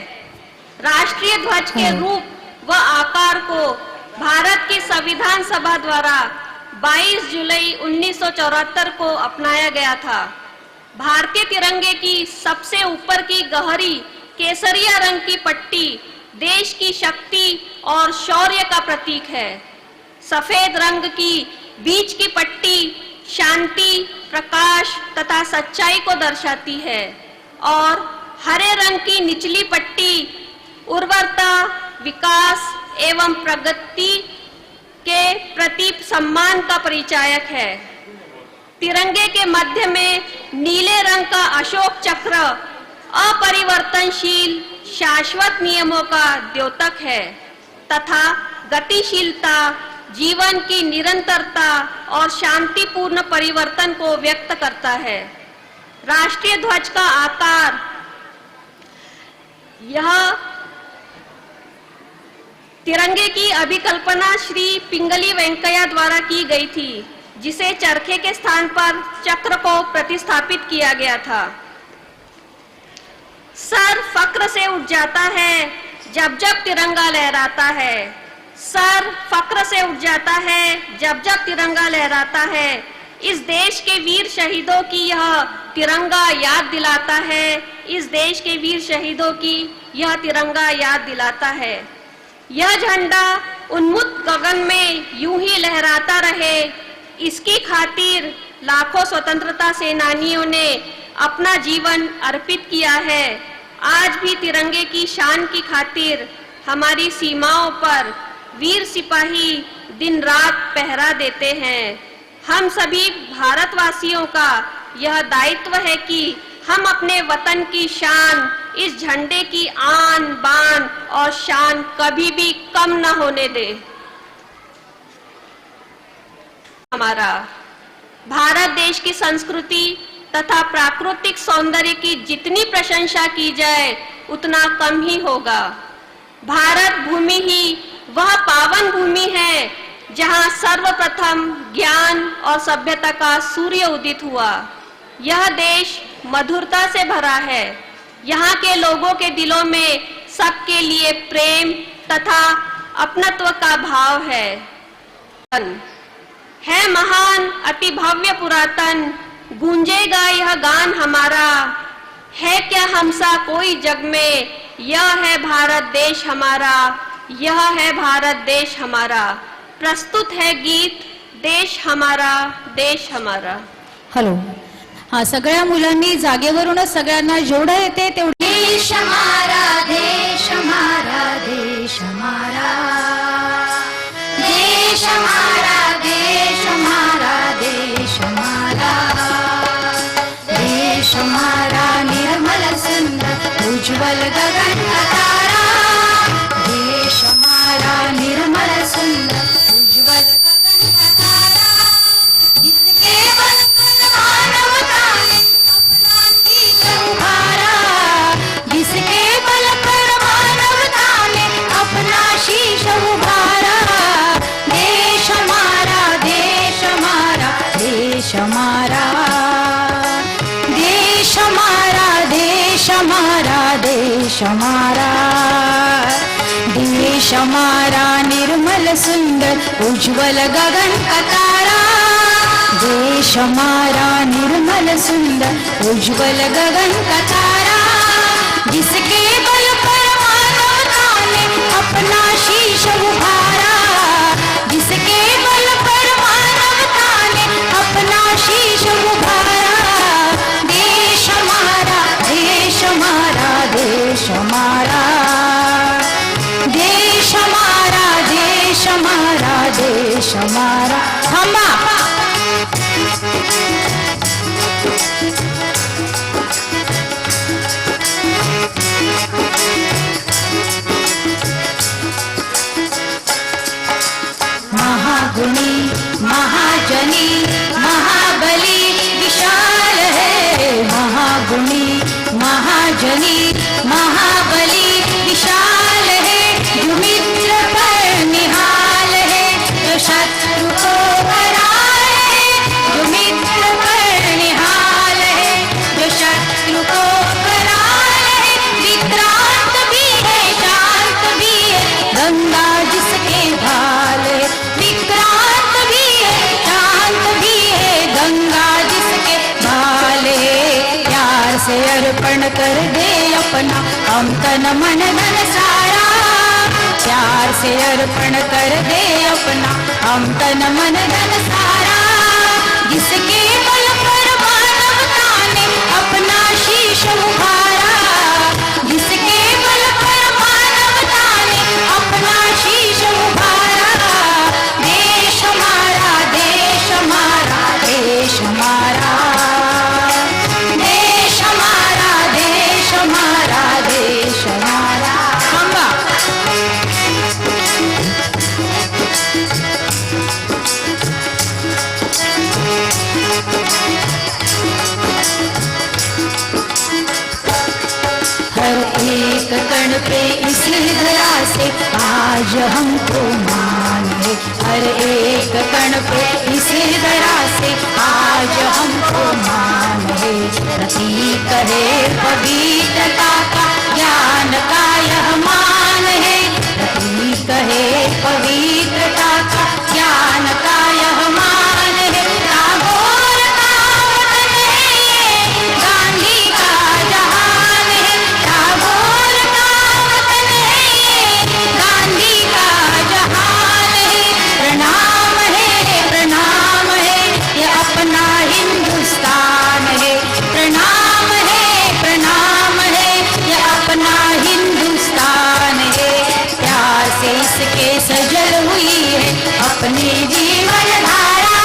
राष्ट्रीय ध्वज के रूप व आकार को भारत की संविधान सभा द्वारा 22 जुलाई 1974 को अपनाया गया था। भारतीय तिरंगे की सबसे ऊपर की गहरी केसरिया रंग की पट्टी देश की शक्ति और शौर्य का प्रतीक है। सफेद रंग की बीच की पट्टी शांति, प्रकाश तथा सच्चाई को दर्शाती है और हरे रंग की निचली पट्टी उर्वरता, विकास एवं प्रगति के प्रति सम्मान का परिचायक है। तिरंगे के मध्य में नीले रंग का अशोक चक्र अपरिवर्तनशील शाश्वत नियमों का द्योतक है तथा गतिशीलता, जीवन की निरंतरता और शांतिपूर्ण परिवर्तन को व्यक्त करता है। राष्ट्रीय ध्वज का आकार यह तिरंगे की अभिकल्पना श्री पिंगली वेंकैया द्वारा की गई थी, जिसे चरखे के स्थान पर चक्र को प्रतिस्थापित किया गया था। सर फक्र से उठ जाता है जब जब तिरंगा लहराता है। सर फक्र से उठ जाता है जब जब तिरंगा लहराता है। इस देश के वीर शहीदों की यह तिरंगा याद दिलाता है। इस देश के वीर शहीदों की यह तिरंगा याद दिलाता है। यह झंडा उन्मुक्त गगन में यूं ही लहराता रहे, इसकी खातिर लाखों स्वतंत्रता सेनानियों ने अपना जीवन अर्पित किया है। आज भी तिरंगे की शान की खातिर हमारी सीमाओं पर वीर सिपाही दिन रात पहरा देते हैं। हम सभी भारतवासियों का यह दायित्व है कि हम अपने वतन की शान, इस झंडे की आन बान और शान कभी भी कम न होने दें। हमारा भारत देश की संस्कृति तथा प्राकृतिक सौंदर्य की जितनी प्रशंसा की जाए उतना कम ही होगा। भारत भूमि ही वह पावन भूमि है जहां सर्वप्रथम ज्ञान और सभ्यता का सूर्य उदित हुआ। यह देश मधुरता से भरा है। यहाँ के लोगों के दिलों में सबके लिए प्रेम तथा अपनत्व का भाव है महान अति भव्य पुरातन, गूंजेगा यह गान हमारा। है क्या हमसा कोई जग में, यह है भारत देश हमारा, यह है भारत देश हमारा। प्रस्तुत है गीत देश हमारा देश हमारा। हॅलो, हा सगळ्या मुलांनी जागेवरूनच सगळ्यांना जेवढं येते तेवढं देश हमारा देश हमारा देश हमारा देश हमारा देश हमारा देश हमारा देश हमारा निर्मल सुंदर उज्जवल गगन का तारा। देश हमारा निर्मल सुंदर उज्जवल गगन का तारा, जिसके बल पर मानवता ने अपना शीश उभारा। जिसके बल पर मानवता ने अपना शीश उभारा। देश हमारा देश हमारा देश हमारा देश हमारा देश हमारा देश हमारा देश हमारा निर्मल सुंदर उज्जवल गगन का तारा। देश हमारा निर्मल सुंदर उज्जवल गगन का तारा, जिसके बल पर मानवता ने अपना शीश उभारा। जिसके बल पर मानवता ने अपना शीश उभारा। देश हमारा देश हमारा देश हमारा देश हमारा देश हमारा देश हमारा। महागुणी महाजनी महाबली विशाल है। महागुणी महाजनी महाबली विशाल है। जो मित्र पर निहाल है, जो शत्रु को कराल है। जो मित्र पर निहाल है, जो शत्रु को कराल है। विक्रांत भी है शांत भी है, गंगा जिसके भाल है। विक्रांत भी है शांत भी है, गंगा जिसके भाल है। प्यार से अर्पण कर दे अपना हम तन मन धन सारा। प्यार से अर्पण कर दे अपना हम तन मन धन सारा। जिसके बल पर मानवता ने अपना शीश उभारा। जिसके बल पर मानवता ने अपना शीश उभारा। देश हमारा देश हमारा देश हमारा देश हमारा देश हमारा देश हमारा। पे इस धरा से आज हमको मान है। हर एक कण पे इस धरा से आज हमको मान है। प्रतीक है पवित्रता का, ज्ञान का यह मान है। प्रतीक है पवित्रता का, ज्ञान का यह मान है। टागोर का वतन है ये, गांधी का जहान है। टागोर का वतन है ये, गांधी का जहान है। प्रणाम है ये अपना हिंदुस्तान है। प्रणाम है ये अपना हिंदुस्तान है। प्यार से इसके सजल हुई है अपनी जीवन धारा।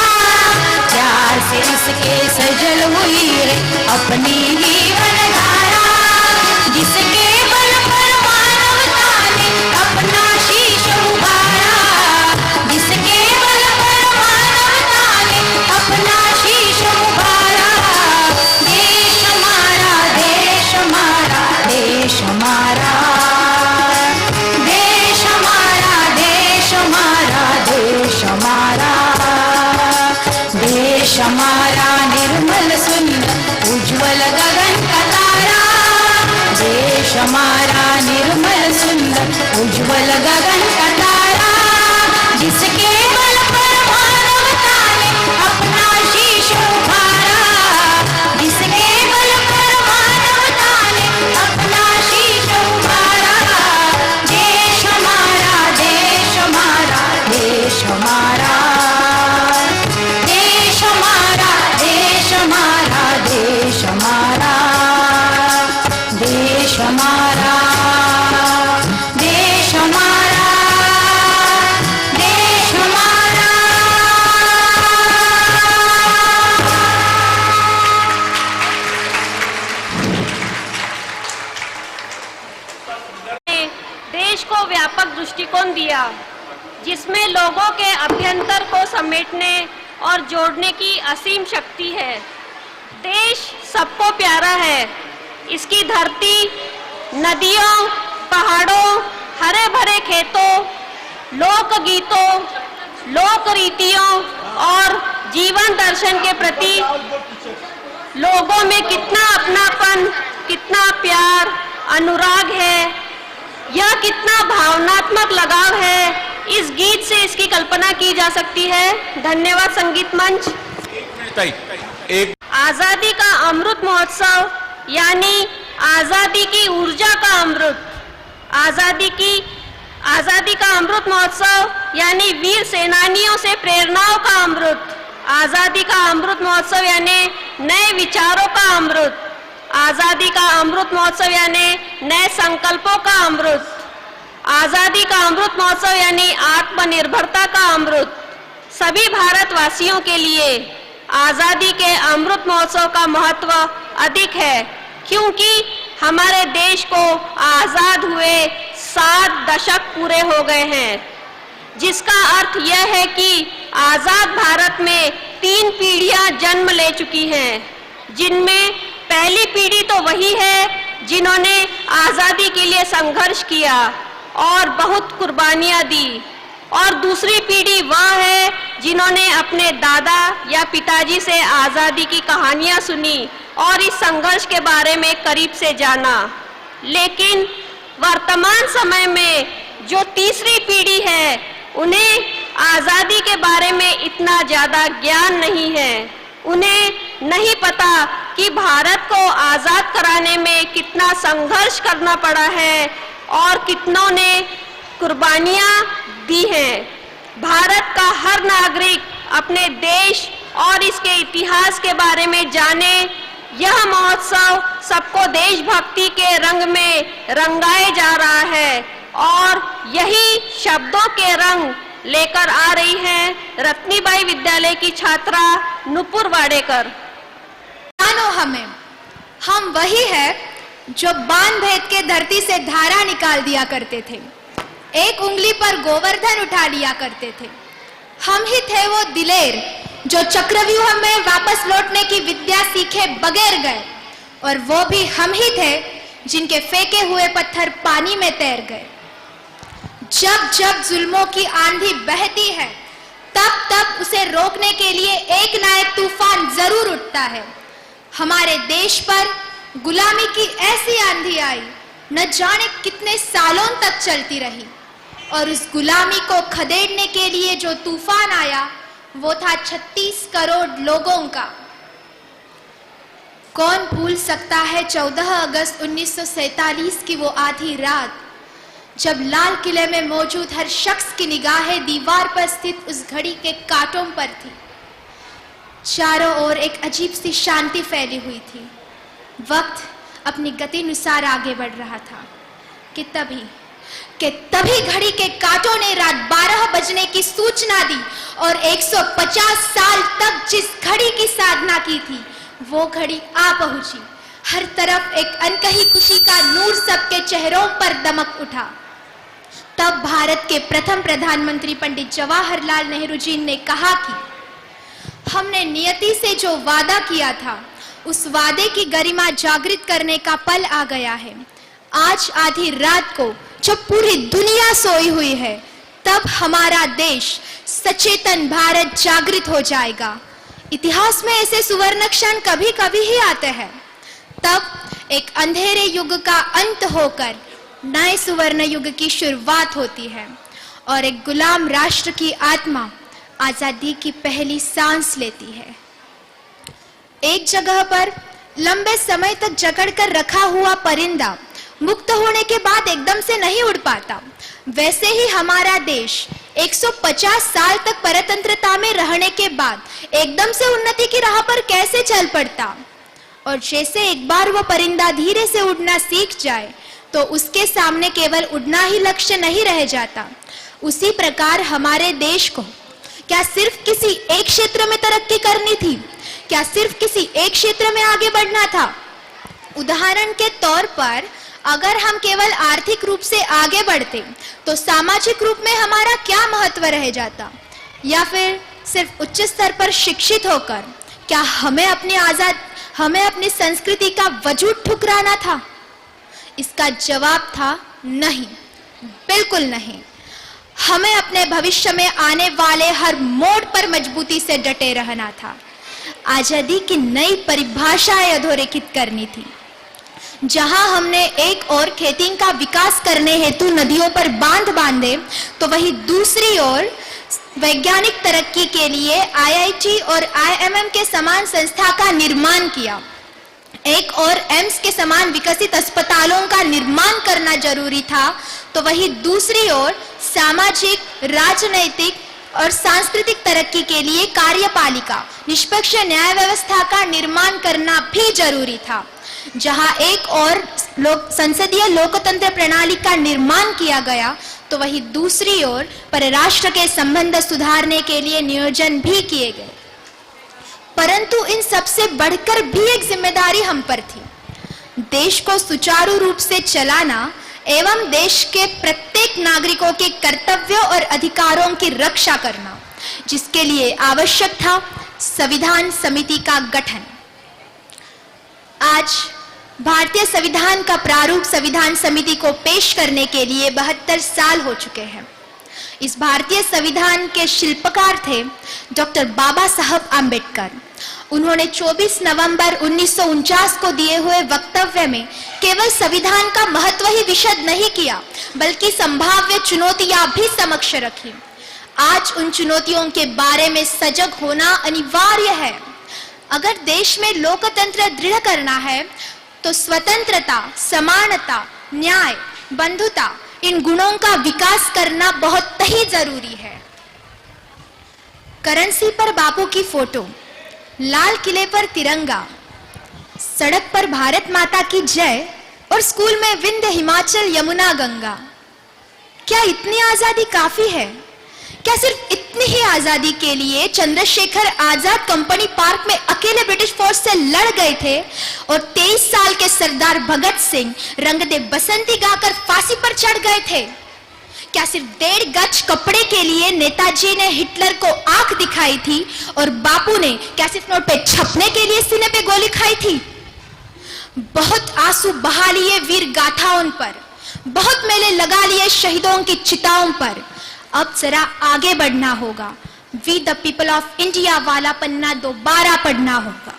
प्यार से इसके सजल हुई है अपनी जीवन धारा। जिसके बल पर मानवता ने अपना शीश उभारा। जिसके बल पर मानवता ने अपना शीश उभारा। देश हमारा, देश हमारा, देश हमारा। देश हमारा, देश हमारा, देश हमारा। देश हमारा निर्मल सुंदर उज्जवल गगन का तारा। देश हमारा निर्मल सुंदर उज्जवल गगन का तारा। जिसके बल पर मानवता ने अपना शीश उभारा। जिसके बल पर मानवता ने अपना शीश उभारा। देश हमारा, देश हमारा, देश हमारा। देश हमारा, देश हमारा, देश हमारा। देश हमारा, देश हमारा, देश हमारा। देश को व्यापक दृष्टिकोण दिया, जिसमें लोगों के अभ्यंतर को समेटने और जोड़ने की असीम शक्ति है। देश सबको प्यारा है। इसकी धरती, नदियों, पहाड़ों, हरे भरे खेतों, लोक गीतों, लोक रीतियों और जीवन दर्शन के प्रति लोगों में कितना अपनापन, कितना प्यार, अनुराग है, यह कितना भावनात्मक लगाव है, इस गीत से इसकी कल्पना की जा सकती है। धन्यवाद संगीत मंच। आजादी का अमृत महोत्सव यानी आजादी की ऊर्जा का अमृत। आजादी का अमृत महोत्सव यानी वीर सेनानियों से प्रेरणाओं का अमृत। आजादी का अमृत महोत्सव यानी नए विचारों का अमृत। आजादी का अमृत महोत्सव यानी नए संकल्पों का अमृत। आजादी का अमृत महोत्सव यानी आत्मनिर्भरता का अमृत। सभी भारतवासियों के लिए आजादी के अमृत महोत्सव का महत्व अधिक है, क्योंकि हमारे देश को आजाद हुए 7 दशक पूरे हो गए हैं, जिसका अर्थ यह है कि आजाद भारत में 3 पीढ़ियां जन्म ले चुकी हैं, जिनमें पहली पीढ़ी तो वही है जिन्होंने आजादी के लिए संघर्ष किया और बहुत कुर्बानियां दी, और दूसरी पीढ़ी वह है जिन्होंने अपने दादा या पिताजी से आजादी की कहानियां सुनी और इस संघर्ष के बारे में करीब से जाना। लेकिन वर्तमान समय में जो तीसरी पीढ़ी है, उन्हें आजादी के बारे में इतना ज्यादा ज्ञान नहीं है। उन्हें नहीं पता कि भारत को आजाद कराने में कितना संघर्ष करना पड़ा है और कितनों ने कुर्बानियां दी हैं। भारत का हर नागरिक अपने देश और इसके इतिहास के बारे में जाने, यह महोत्सव सबको देशभक्ति के रंग में रंगाए जा रहा है, और यही शब्दों के रंग लेकर आ रही हैं रत्नीबाई विद्यालय की छात्रा नुपुर वाडेकर। जानो हमें, हम वही है जो बांध भेद के धरती से धारा निकाल दिया करते थे, एक उंगली पर गोवर्धन उठा लिया करते थे। हम ही थे वो दिलेर जो चक्रव्यूह में वापस लौटने की विद्या सीखे बगैर गए, और वो भी हम ही थे जिनके फेंके हुए पत्थर पानी में तैर गए। जब जब जुल्मों की आंधी बहती है तब तब उसे रोकने के लिए एक ना एक तूफान जरूर उठता है। हमारे देश पर गुलामी की ऐसी आंधी आई, न जाने कितने सालों तक चलती रही, और उस गुलामी को खदेड़ने के लिए जो तूफान आया वो था 36 करोड़ लोगों का। कौन भूल सकता है 14 अगस्त 1947 की वो आधी रात, जब लाल किले में मौजूद हर शख्स की निगाहें दीवार पर स्थित उस घड़ी के कांटों पर थी। चारों ओर एक अजीब सी शांति फैली हुई थी। वक्त अपनी गति अनुसार आगे बढ़ रहा था कि तभी घड़ी के कांटों ने रात 12 बजने की सूचना दी, और 150 साल तक जिस घड़ी की साधना की थी वो घड़ी आ पहुंची। हर तरफ एक अनकही खुशी का नूर सबके चेहरों पर दमक उठा। तब भारत के प्रथम प्रधानमंत्री पंडित जवाहरलाल नेहरू जी ने कहा कि हमने नियति से जो वादा किया था उस वादे की गरिमा जागृत करने का पल आ गया है। आज आधी रात को जब पूरी दुनिया सोई हुई है तब हमारा देश सचेतन भारत जागृत हो जाएगा। इतिहास में ऐसे सुवर्ण क्षण कभी कभी ही आते हैं। तब एक अंधेरे युग का अंत होकर नए सुवर्ण युग की शुरुआत होती है और एक गुलाम राष्ट्र की आत्मा आजादी की पहली सांस लेती है। एक जगह पर लंबे समय तक जकड़कर रखा हुआ परिंदा मुक्त होने के बाद एकदम से नहीं उड़ पाता। वैसे ही हमारा देश 150 साल तक परतंत्रता में रहने के बाद एकदम से उन्नति की राह पर कैसे चल पड़ता। और जैसे एक बार वो परिंदा धीरे से उड़ना सीख जाए तो उसके सामने केवल उड़ना ही लक्ष्य नहीं रह जाता। उसी प्रकार हमारे देश को क्या सिर्फ किसी एक क्षेत्र में तरक्की करनी थी? क्या सिर्फ किसी एक क्षेत्र में आगे बढ़ना था? उदाहरण के तौर पर अगर हम केवल आर्थिक रूप से आगे बढ़ते तो सामाजिक रूप में हमारा क्या महत्व रह जाता? या फिर सिर्फ उच्च स्तर पर शिक्षित होकर क्या हमें अपनी संस्कृति का वजूद ठुकराना था? इसका जवाब था नहीं, बिल्कुल नहीं। हमें अपने भविष्य में आने वाले हर मोड़ पर मजबूती से डटे रहना था। आजादी की नई परिभाषाएं अधोरेखित करनी थी। जहां हमने एक ओर खेती का विकास करने हेतु नदियों पर बांध बांधे तो वहीं दूसरी ओर वैज्ञानिक तरक्की के लिए IIT और IMM के समान संस्था का निर्माण किया। एक और एम्स के समान विकसित अस्पतालों का निर्माण करना जरूरी था, तो वहीं दूसरी ओर सामाजिक, राजनैतिक और सांस्कृतिक तरक्की के लिए कार्यपालिका, निष्पक्ष न्याय व्यवस्था का निर्माण करना भी जरूरी था। जहां एक और संसदीय लोकतंत्र प्रणाली का निर्माण किया गया तो वहीं दूसरी ओर परराष्ट्र के संबंध सुधारने के लिए नियोजन भी किए गए। परंतु इन सबसे बढ़कर भी एक जिम्मेदारी हम पर थी, देश को सुचारू रूप से चलाना एवं देश के प्रत्येक नागरिकों के कर्तव्यों और अधिकारों की रक्षा करना, जिसके लिए आवश्यक था संविधान समिति का गठन। आज भारतीय संविधान का प्रारूप संविधान समिति को पेश करने के लिए 72 साल हो चुके हैं। इस भारतीय संविधान के शिल्पकार थे डॉक्टर बाबा साहब आम्बेडकर। उन्होंने 24 नवंबर 1949 को दिए हुए वक्तव्य में केवल संविधान का महत्व ही विशद नहीं किया, बल्कि संभाव्य चुनौतियां भी समक्ष रखी। आज उन चुनौतियों के बारे में सजग होना अनिवार्य है। अगर देश में लोकतंत्र दृढ़ करना है तो स्वतंत्रता, समानता, न्याय, बंधुता, इन गुणों का विकास करना बहुत ही जरूरी है। करेंसी पर बापू की फोटो, लाल किले पर तिरंगा, सड़क पर भारत माता की जय और स्कूल में विंध्य, हिमाचल, यमुना, गंगा। क्या इतनी आजादी काफी है? क्या सिर्फ इतनी ही आजादी के लिए चंद्रशेखर आजाद कंपनी पार्क में अकेले ब्रिटिश फोर्स से लड़ गए थे और 23 साल के सरदार भगत सिंह रंग दे बसंती गाकर फांसी पर चढ़ गए थे? क्या सिर्फ 1.5 गज कपड़े के लिए नेताजी ने हिटलर को आंख दिखाई थी और बापू ने क्या सिर्फ नोट पे छपने के लिए सीने पे गोली खाई थी? बहुत आंसू बहा लिए वीर गाथाओं पर, बहुत मेले लगा लिए शहीदों की चिताओं पर। अब जरा आगे बढ़ना होगा, we the people of India वाला पन्ना दोबारा पढ़ना होगा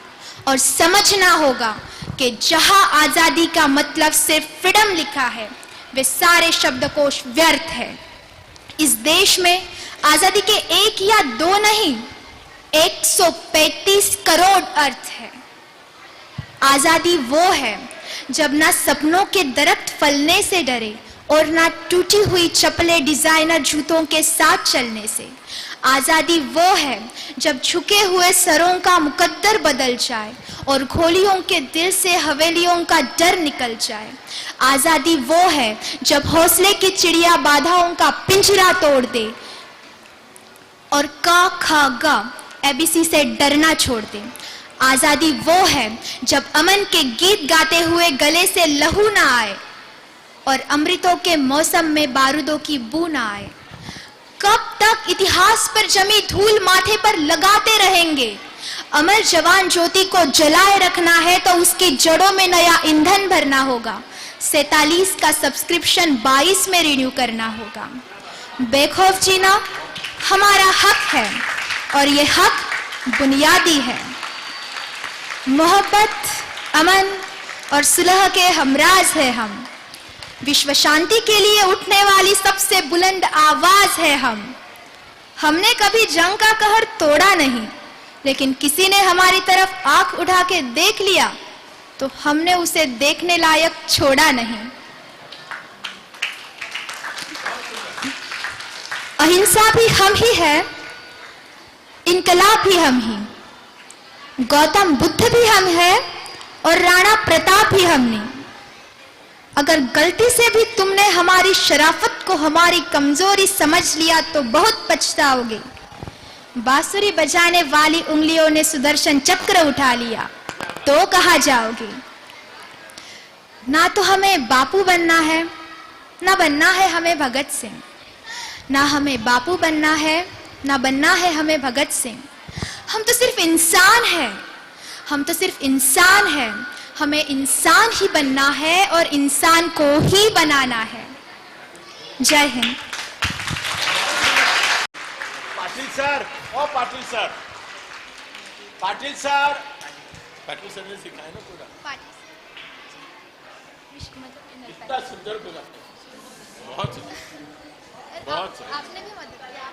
और समझना होगा कि जहां आजादी का मतलब सिर्फ फ्रीडम लिखा है, वे सारे शब्दकोश व्यर्थ है। इस देश में आजादी के एक या दो नहीं, 135 करोड़ अर्थ है। आजादी वो है जब ना सपनों के दरख्त फलने से डरे और ना टूटी हुई चप्पलें डिजाइनर जूतों के साथ चलने से। आजादी वो है जब झुके हुए सरों का मुकद्दर बदल जाए और घोलियों के दिल से हवेलियों का डर निकल जाए। आजादी वो है जब हौसले की चिड़िया बाधाओं का पिंजरा तोड़ दे और का खा गा एबीसी से डरना छोड़ दे। आजादी वो है जब अमन के गीत गाते हुए गले से लहू ना आए और अमृतों के मौसम में बारूदों की बू ना आए। कब तक इतिहास पर जमी धूल माथे पर लगाते रहेंगे? अमर जवान ज्योति को जलाए रखना है तो उसकी जड़ों में नया ईंधन भरना होगा। 47 का सब्सक्रिप्शन 22 में रिन्यू करना होगा। बेखौफ जीना हमारा हक है और ये हक बुनियादी है। मोहब्बत, अमन और सुलह के हमराज है हम। विश्व शांति के लिए उठने वाली सबसे बुलंद आवाज है हम। हमने कभी जंग का कहर तोड़ा नहीं, लेकिन किसी ने हमारी तरफ आंख उठा के देख लिया तो हमने उसे देखने लायक छोड़ा नहीं। अहिंसा भी हम ही है, इनकलाब भी हम ही, गौतम बुद्ध भी हम है और राणा प्रताप भी हमने। अगर गलती से भी तुमने हमारी शराफत को हमारी कमजोरी समझ लिया तो बहुत पछताओगे। बांसुरी बजाने वाली उंगलियों ने सुदर्शन चक्र उठा लिया तो कहाँ जाओगे? ना तो हमें बापू बनना है, ना बनना है हमें भगत सिंह। ना हमें बापू बनना है, ना बनना है हमें भगत सिंह। हम तो सिर्फ इंसान हैं, हम तो सिर्फ इंसान हैं। हमें इंसान ही बनना है और इंसान को ही बनाना है। जय हिंद। पाटिल सर, ओ Patil sir, Patil sir, Patil sir ने सिखाया ना पूरा, इतना सुंदर बोला, बहुत सुंदर, बहुत सुंदर। आपने भी मदद किया।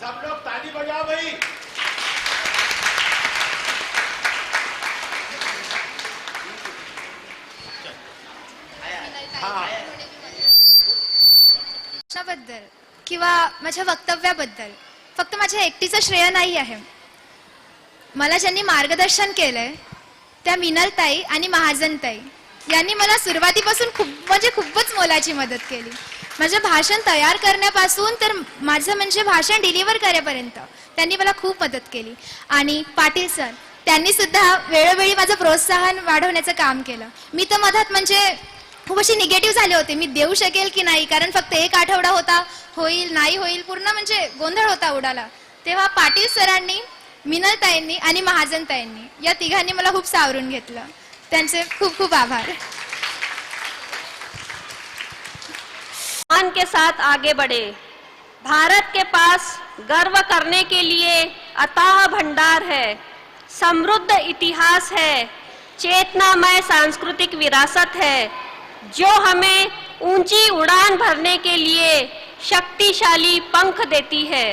सब लोग ताली बजाओ भाई। बद्दल किंवा माझ्या वक्तव्याबद्दल फक्त माझ्या एकटीचं श्रेय नाही आहे। मला ज्यांनी मार्गदर्शन केलंय त्या मिनलताई आणि महाजनताई यांनी मला सुरुवातीपासून खूपच मोलाची मदत केली। माझे भाषण तयार करण्यापासून तर माझं म्हणजे भाषण डिलिव्हर करेपर्यंत त्यांनी मला खूप मदत केली। आणि पाटील सर त्यांनी सुद्धा वेळोवेळी माझं प्रोत्साहन वाढवण्याचं काम केलं। मी तर मधात म्हणजे खूप अशी निगेटिव्ह झाले होते, मी देऊ शकेल की नाही, कारण फक्त एक आठवडा होता, होईल नाही होईल पूर्ण म्हणजे गोंधळ होता उडाला। तेव्हा पाटील सरांनी, मिनलताईंनी आणि महाजनताईंनी या तिघांनी मला खूप सावरून घेतलं। त्यांचे खूप खूप आभार। मान के साथ आगे बढ़े। भारत के पास गर्व करने के लिए अथाह भंडार है, समृद्ध इतिहास है, चेतनामय सांस्कृतिक विरासत है जो हमें ऊंची उड़ान भरने के लिए शक्तिशाली पंख देती है।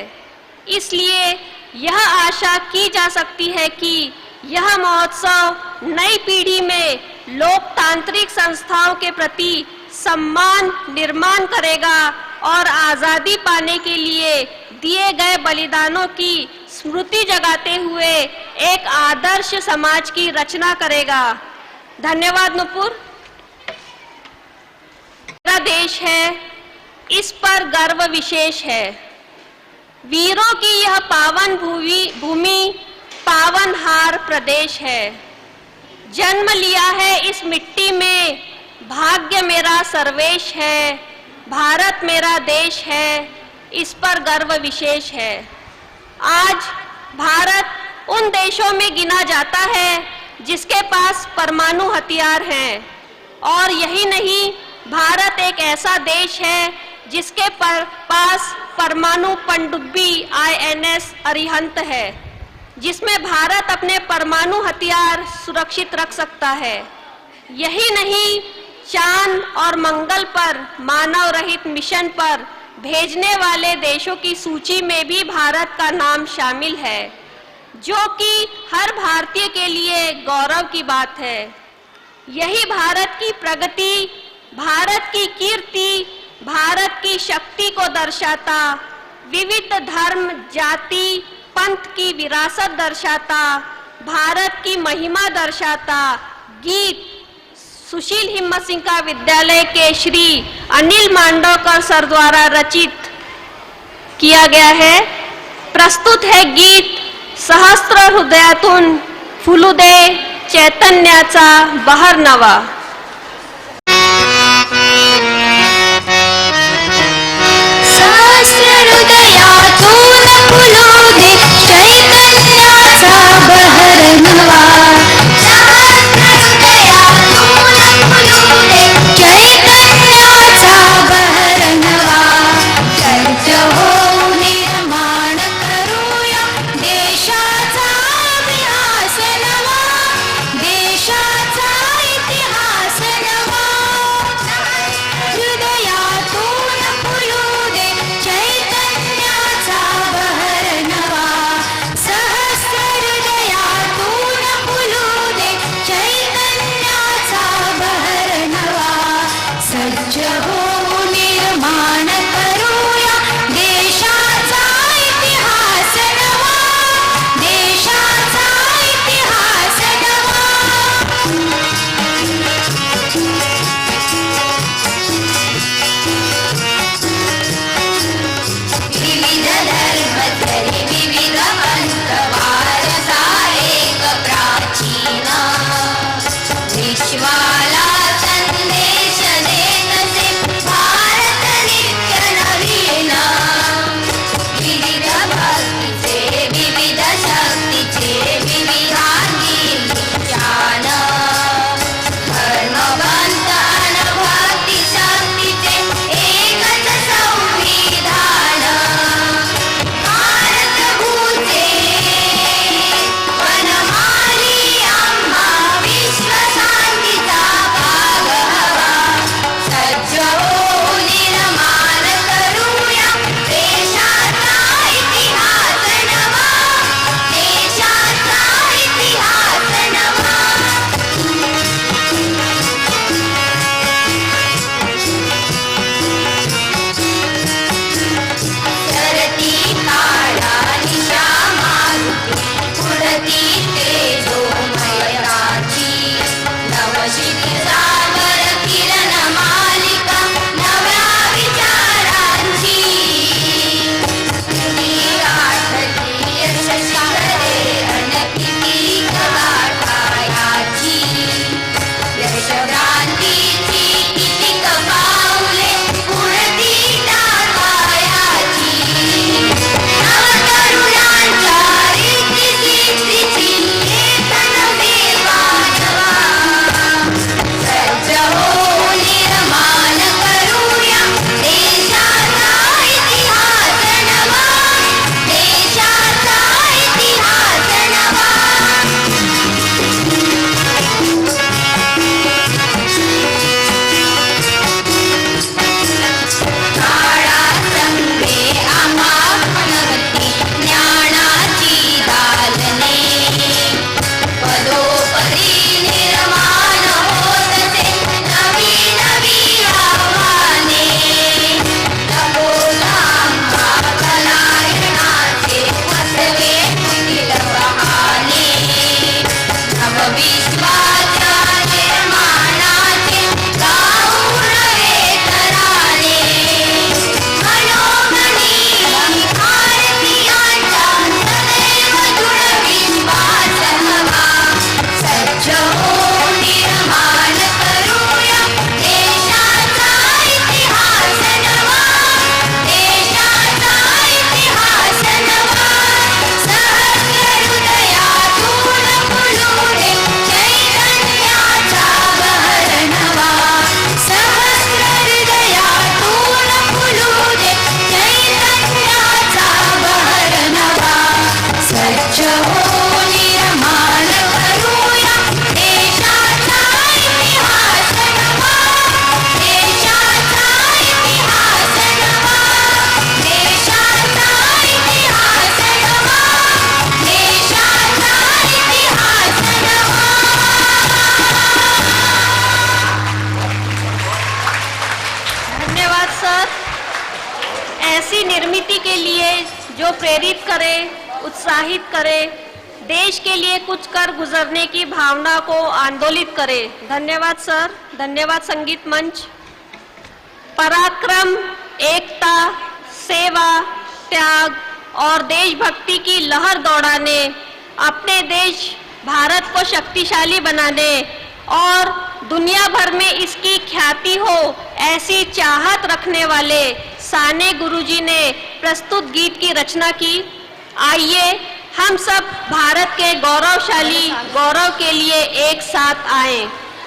इसलिए यह आशा की जा सकती है कि यह महोत्सव नई पीढ़ी में लोकतांत्रिक संस्थाओं के प्रति सम्मान निर्माण करेगा और आज़ादी पाने के लिए दिए गए बलिदानों की स्मृति जगाते हुए एक आदर्श समाज की रचना करेगा। धन्यवाद नुपुर। मेरा देश है, इस पर गर्व विशेष है। वीरों की यह पावन भूमि पावनहार प्रदेश है। जन्म लिया है इस मिट्टी में, भाग्य मेरा सर्वेश है। भारत मेरा देश है, इस पर गर्व विशेष है। आज भारत उन देशों में गिना जाता है जिसके पास परमाणु हथियार हैं, और यही नहीं, भारत एक ऐसा देश है जिसके पास परमाणु पनडुब्बी INS अरिहंत है, जिसमें भारत अपने परमाणु हथियार सुरक्षित रख सकता है। यही नहीं, चांद और मंगल पर मानव रहित मिशन पर भेजने वाले देशों की सूची में भी भारत का नाम शामिल है, जो कि हर भारतीय के लिए गौरव की बात है। यही भारत की प्रगति, भारत की कीर्ति, भारत की शक्ति को दर्शाता, विविध धर्म, जाति, पंथ की विरासत दर्शाता, भारत की महिमा दर्शाता गीत सुशील हिम्मत सिंह का विद्यालय के श्री अनिल मांडवकर सर द्वारा रचित किया गया है। प्रस्तुत है गीत सहस्त्र हृदयातून फुलुदे चैतन्याचा बहर नवा। सहस्र हृदयातून फुलुदे चैतन्याचा बहर नवा। सहस्र हृदयातून फुलुदे चैतन्याचा बहर नवा। चर्च होऊन निर्माण करूया देशाचा इतिहास नवा, देशाचा इतिहास नवा। हृदयातून फुलुदे चैतन्याचा बहर नवा। सहस्र हृदयातून फुलुदे चैतन्याचा बहर नवा। सज्ज होऊन निर्माण करूया देशाचा इतिहास नवा, देशाचा इतिहास नवा। विविध धर्म धरी विविध पंथ वारसा एक प्राचीन, विश्वाला संदेश देतसे भारत नित्य नवीन। विविध भक्तीचे विविध शक्तीचे विविधांगी विचार, धर्मवंत अन भक्ती शक्तीचे एकच संविधान। भारत भूते वनमाली आम्हा विश्व शांतीचा भाग हवा। सज्ज होऊन निर्माण करूया देशाचा इतिहास नवा, देशाचा इतिहास नवा। सरती काळा निशा मारुती, उडती तेजोमयताची, नवशिरी सागर किरण मालिका नव्या विचारांची। किती गाठली यशशिखरे अनकिती गाठायाची, यशक्रांतीची कितीक पाऊले उडती टाकायाची। नवतरुणांच्या रीतिसिद्धीची एक नवी मानवा। की निर्मित के लिए जो प्रेरित करे, उत्साहित करे, देश के लिए कुछ कर गुजरने की भावना को आंदोलित करे। धन्यवाद सर, धन्यवाद संगीत मंच। पराक्रम, एकता, सेवा, त्याग और देशभक्ति की लहर दौड़ाने, अपने देश भारत को शक्तिशाली बनाने और दुनिया भर में इसकी ख्याति हो, ऐसी चाहत रखने वाले साने गुरुजी ने प्रस्तुत गीत की रचना की। आइए हम सब भारत के गौरवशाली गौरव के लिए एक साथ आएं,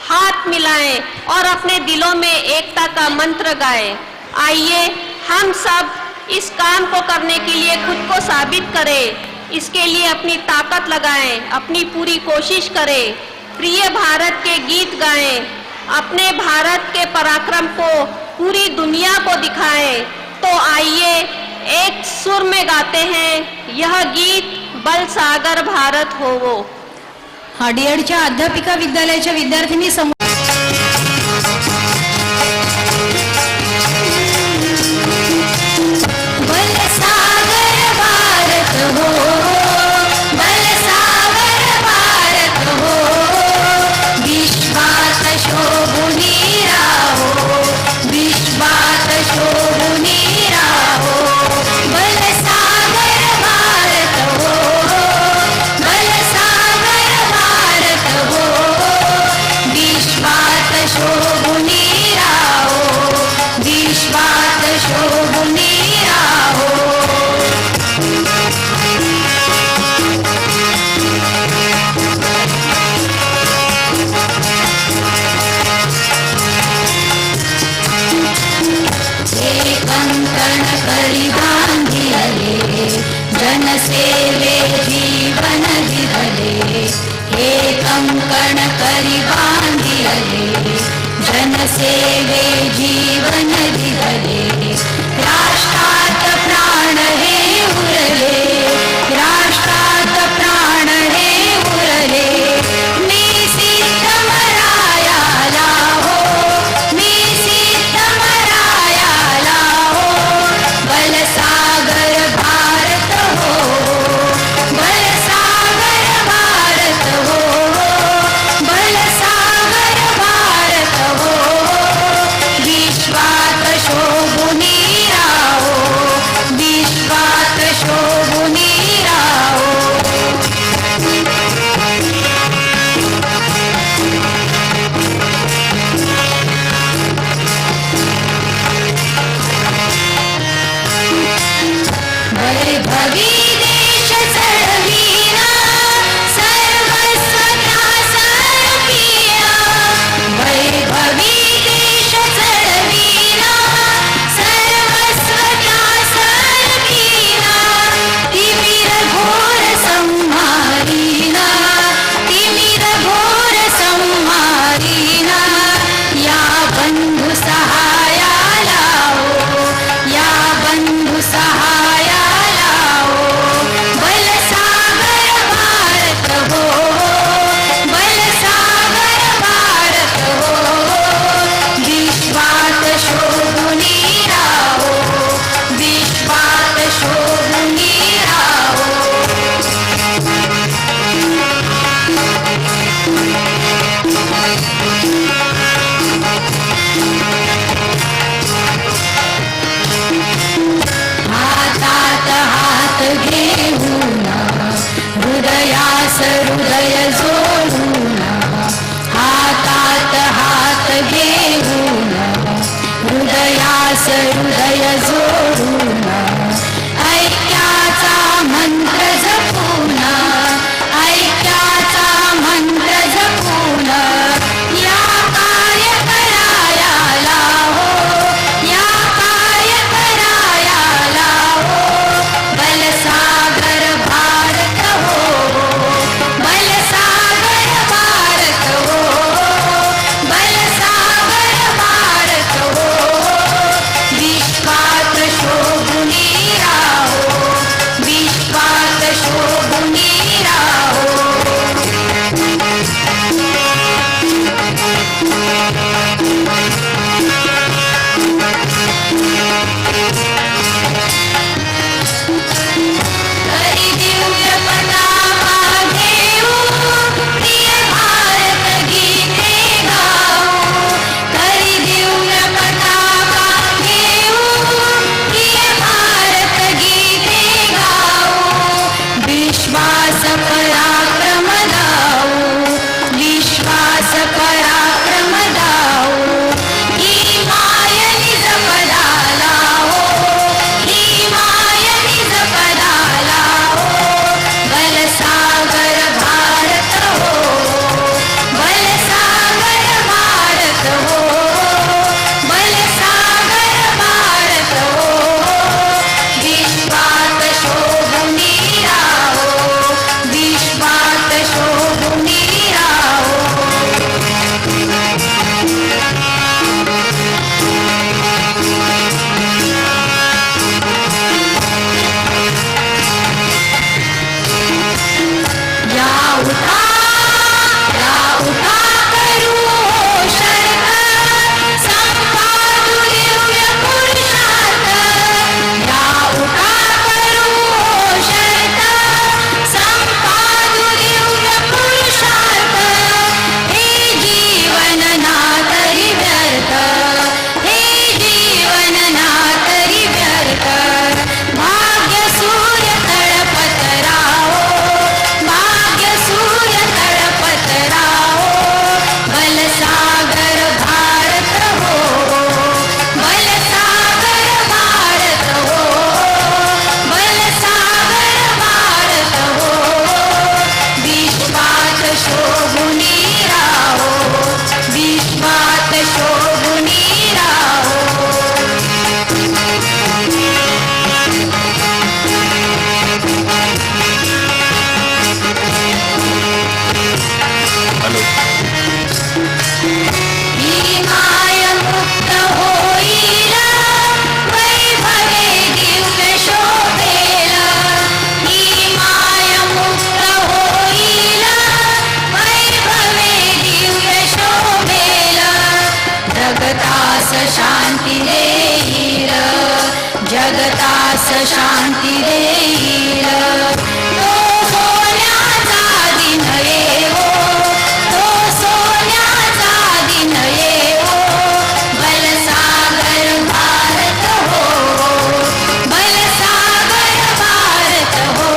हाथ मिलाएं और अपने दिलों में एकता का मंत्र गाएं। आइए हम सब इस काम को करने के लिए खुद को साबित करें, इसके लिए अपनी ताकत लगाएं, अपनी पूरी कोशिश करें, प्रिय भारत के गीत गाएं, अपने भारत के पराक्रम को पूरी दुनिया को दिखाएं। तो आइए एक सुर में गाते हैं यह गीत, बल सागर भारत हो वो। हाडियाडच्या अध्यापिका विद्यालयाच्या विद्यार्थिनी बल सागर भारत हो, बल सागर भारत हो, विश्वात शोभुनी राहो, विश्वात शोभुनी राहो। बल सागर भारत हो, बल सागर भारत हो, विश्वात शोभुनी राहो, विश्वात शोभुनी राहो। एक कंकण करी बांधिले, जनसेवे जीवन दिले। हे कंकण करी बांधिले, जनसेवे जीवन दिले। राष्ट्रात प्राण हे उरले, राष्ट्रात प्राण हे उरले। मी सिद्धमरायाला हो, मी सिद्धमरायाला हो। बल सागर भारत हो, बल सागर भारत हो, बल सागर भारत हो। विश्वात शोभुनी राहो, विश्वात शोभुनी राहो। वैभवी देश चढविला, सर्वस्व त्यास अर्पिला। वैभवी देश चढविला, सर्वस्व त्यास अर्पिला। तिमिर घोर संहारिला, तिमिर घोर संहारिला। या बंधु सहायाला हो, या बंधु सहायाला हो। बल सागर भारत हो, बल सागर भारत हो। विश्वात शोभुनी राहो, विश्वात शोभुनी राहो। हातात हात घेऊन, हृदयास हृदय जोडून। हातात हात घेऊन, हृदयास हृदय जोडून। ऐक्याचा मंत्र जपून, ऐक्याचा मंत्र जपून। या कार्य करायाला हो, या कार्य करायाला हो। बल सागर भारत हो, बल सागर भारत हो, बल सागर भारत हो। विश्वात जगतास शांती देईल जगतास शांती देईल तो सोन्याचा दिन येवो तो सोन्याचा दिन येवो बलसागर भारत हो बलसागर भारत हो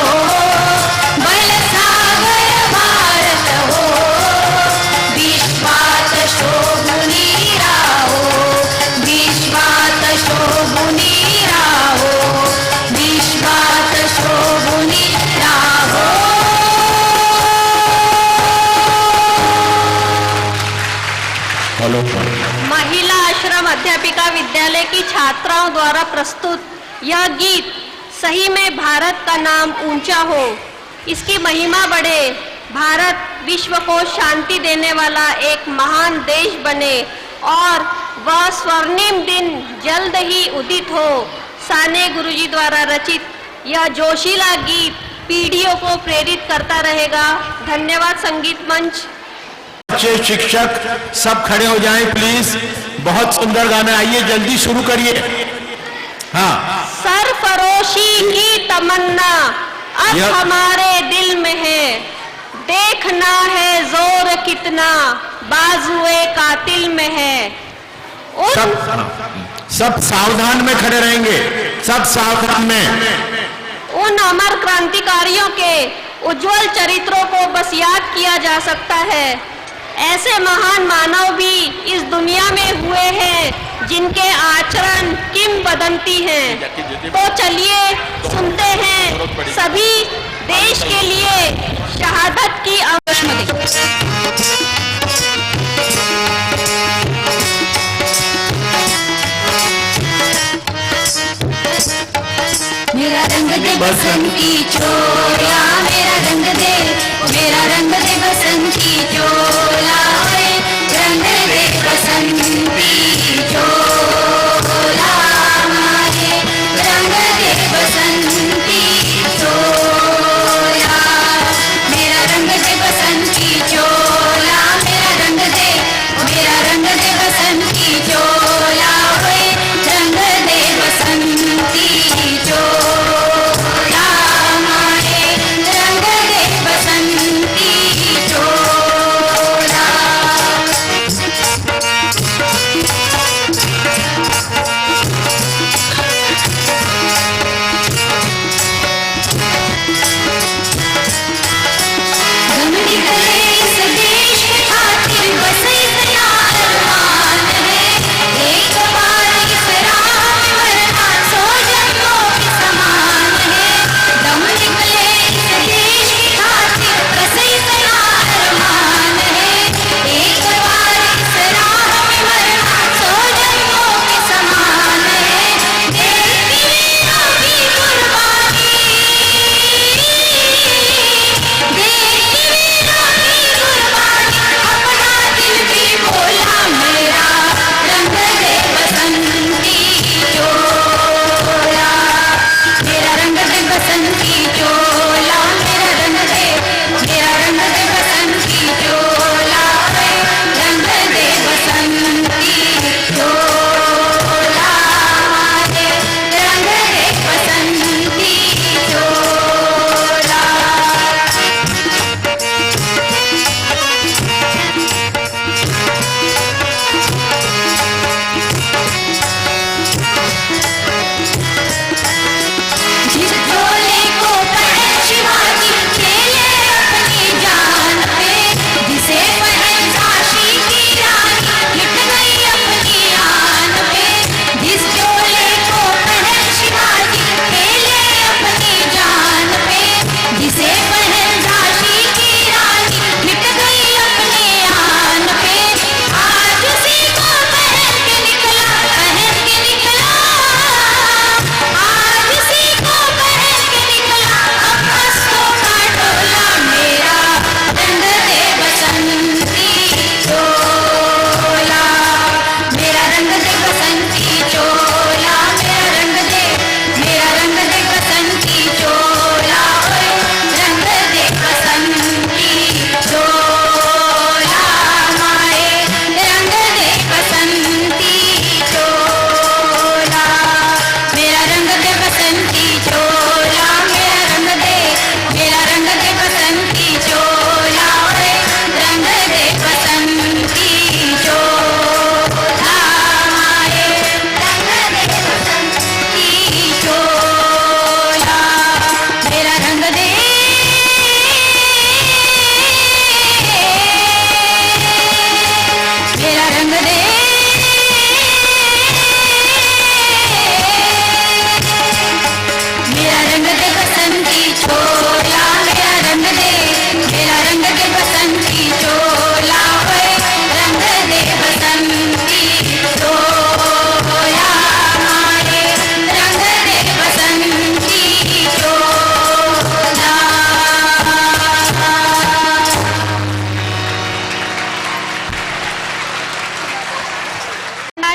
बलसागर भारत हो विश्वात शोभुनी राहो विश्वात शोभुनी राहो विश्वात शोभुनी राहो महिला आश्रम अध्यापिका विद्यालय की छात्राओं द्वारा प्रस्तुत यह गीत सही में भारत का नाम ऊंचा हो, इसकी महिमा बढ़े, भारत विश्व को शांति देने वाला एक महान देश बने और वह स्वर्णिम दिन जल्द ही उदित हो। साने गुरुजी द्वारा रचित यह जोशीला गीत पीढ़ियों को प्रेरित करता रहेगा। धन्यवाद संगीत मंच। बच्चे, शिक्षक सब खड़े हो जाएं प्लीज। बहुत सुंदर गाना, आइए जल्दी शुरू करिए। हाँ, सरफरोशी की तमन्ना अब हमारे दिल में है, देखना है जोर कितना बाजुए कातिल में है। सब सावधान में खड़े रहेंगे, सब सावधान में। उन अमर क्रांतिकारियों के उज्जवल चरित्रों को बस याद किया जा सकता है। ऐसे महान मानव भी इस दुनिया में हुए हैं जिनके आचरण किंवदंती हैं। तो चलिए सुनते हैं सभी देश के लिए शहादत की मेरा रंग दे बसंती चोला मेरा रंग दे बसंती चोला रंग दे बसंती चोला मारे रंग दे बसंती चोला मेरा रंग दे बसंती चोला मेरा रंग दे बसंती चोला रंग दे बसंती चोला मारे रंग दे बसंती चोला। घमंडी करे इस देश के खातिर बसे तैयार मान है एक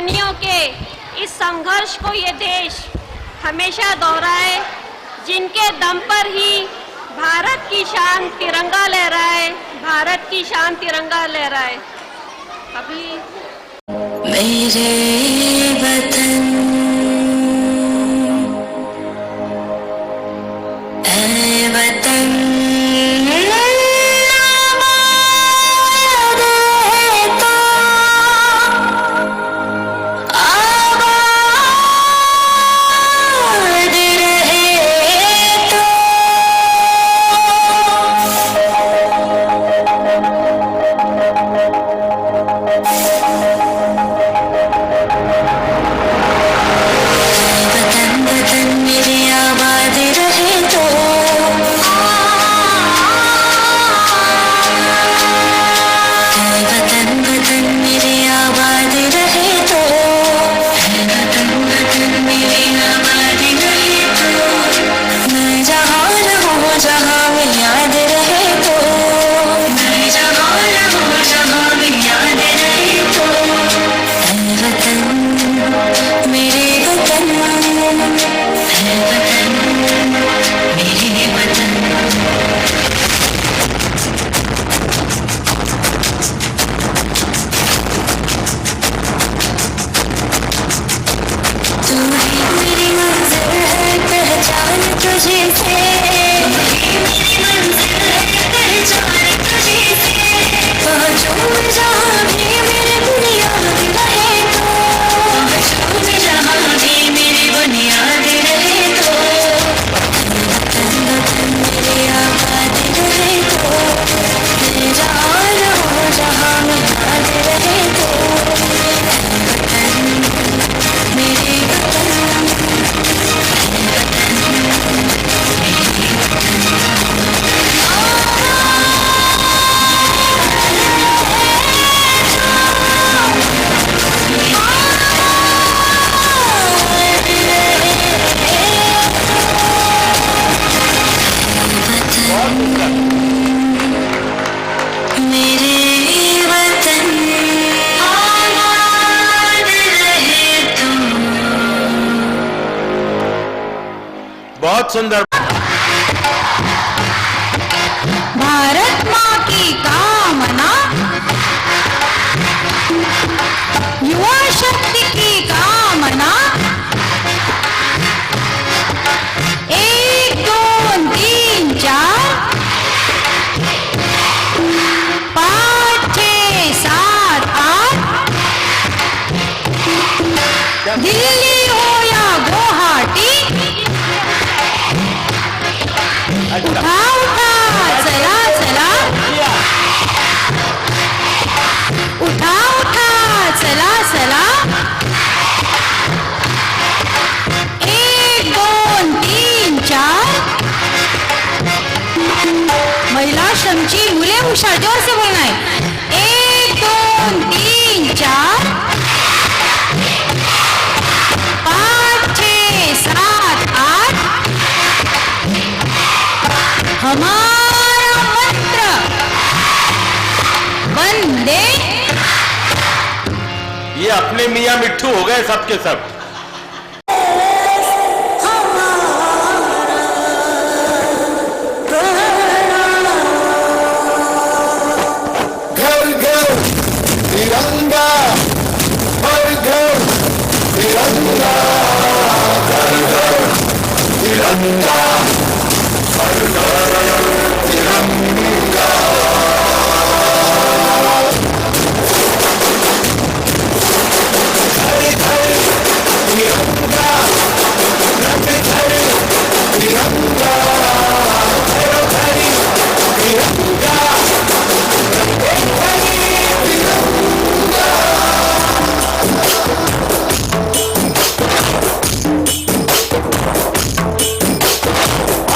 कुर्बानियों के इस संघर्ष को ये देश हमेशा दोहराए, जिनके दम पर ही भारत की शान तिरंगा लहराए, भारत की शान तिरंगा लहराए। अभी मेरे वतन ऐ वतन बहुत सुंदर। भारत माँ की कामना, युवा शक्ति की कामना, 1 2 3 4 5 6 7 8 दिल्ली हो या गुवाहाटी, उठा उठा चला चला, उठा उठा चला चला, 1 2 3 4 महिला श्रमची मुले हुशार, जोर से बोलना है, 1 2 3 4 5 6 7 8 हमारा मंत्र वंदे। ये अपने मियाँ मिट्ठू हो गए सबके सब। घर घर तिरंगा, हर घर तिरंगा, घर घर तिरंगा, हर घर तिरंगा। घर घर तिरंगा, रंग घर तिरंगा, घर घर तिरंगा, रंग घर तिरंगा।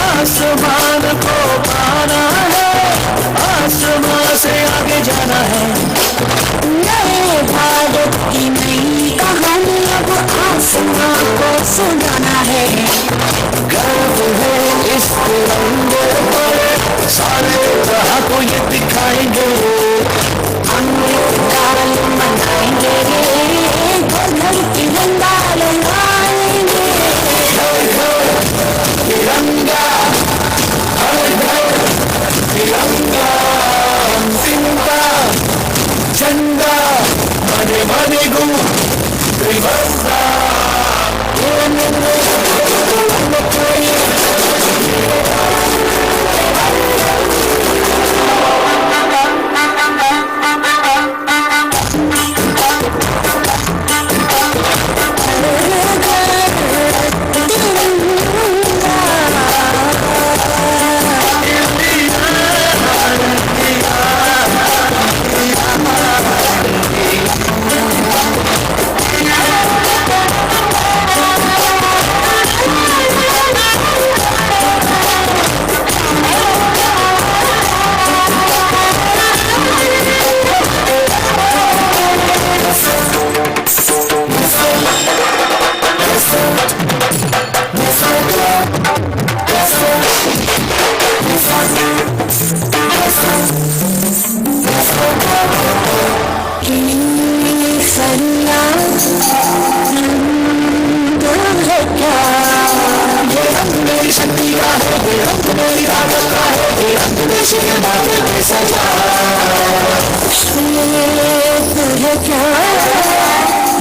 आसमान को पाना है, आसमान से आगे जाना है, नए भारत की नई कहानी अब आसमान को सुनाना है। गर्व है इस तिरंगे पर, सारे राह को ये दिखाएंगे, अमृत काल मनाएंगे, बेगू त्रिवर्धा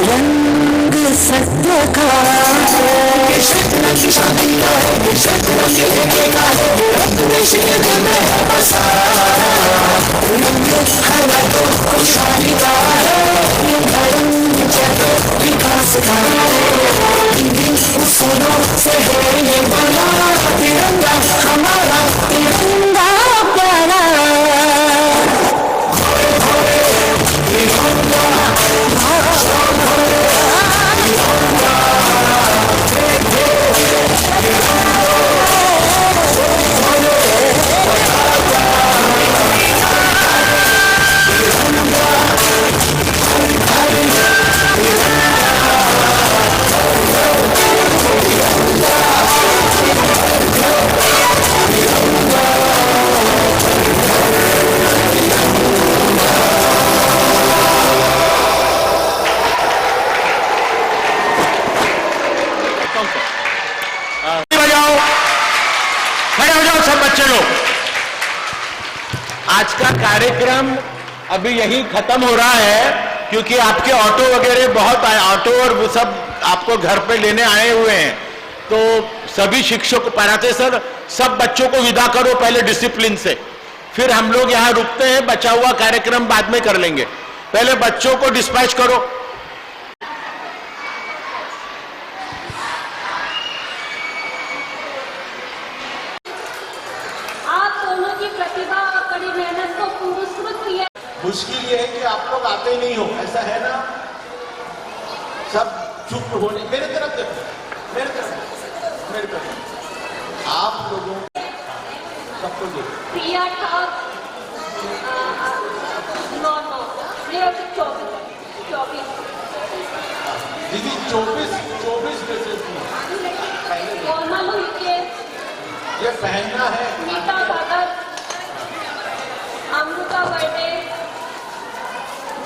रंग सत्य का खुशहाली का विकास का से है ये बना तिरंगा हमारा तिरंगा प्यारा आज का कार्यक्रम अभी यही खत्म हो रहा है क्योंकि आपके ऑटो वगैरह बहुत ऑटो और वो सब आपको घर पे लेने आए हुए हैं, तो सभी शिक्षक पढ़ाते सर सब बच्चों को विदा करो पहले डिसिप्लिन से, फिर हम लोग यहाँ रुकते हैं, बचा हुआ कार्यक्रम बाद में कर लेंगे, पहले बच्चों को डिस्पैच करो। मुश्किल ये है कि आप लोग आते ही नहीं हो, ऐसा है ना, सब चुप होने। मेरे तरफ देखो, मेरे तरफ आप लोगों सबको देखो। प्रिया था 24 दीदी 24 ड्रेसेस ये पहनना है। नीता भगत, अमृता बर्थडे,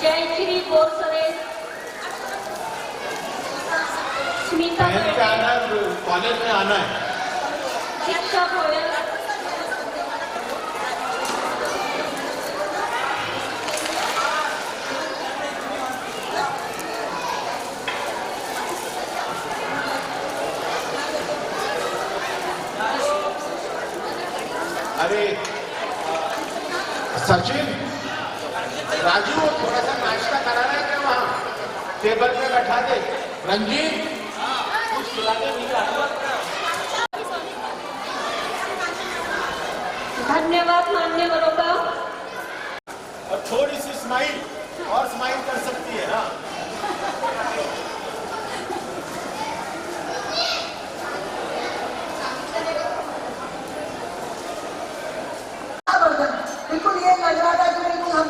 जयश्री बोरसरे, स्मिता पहन के आना, कॉलेज में आना है। शिक्षा गोयल, अरे सचिन, राजू वो थोड़ा सा नाश्ता करा रहा है क्या वहाँ टेबल पे बैठा दे। रंजीत कुछ खिलाने नहीं रहा। धन्यवाद मान्यवरों का। और थोड़ी सी स्माइल और स्माइल कर सकती है। हाँ बिल्कुल ये लग रहा था कि बिल्कुल हम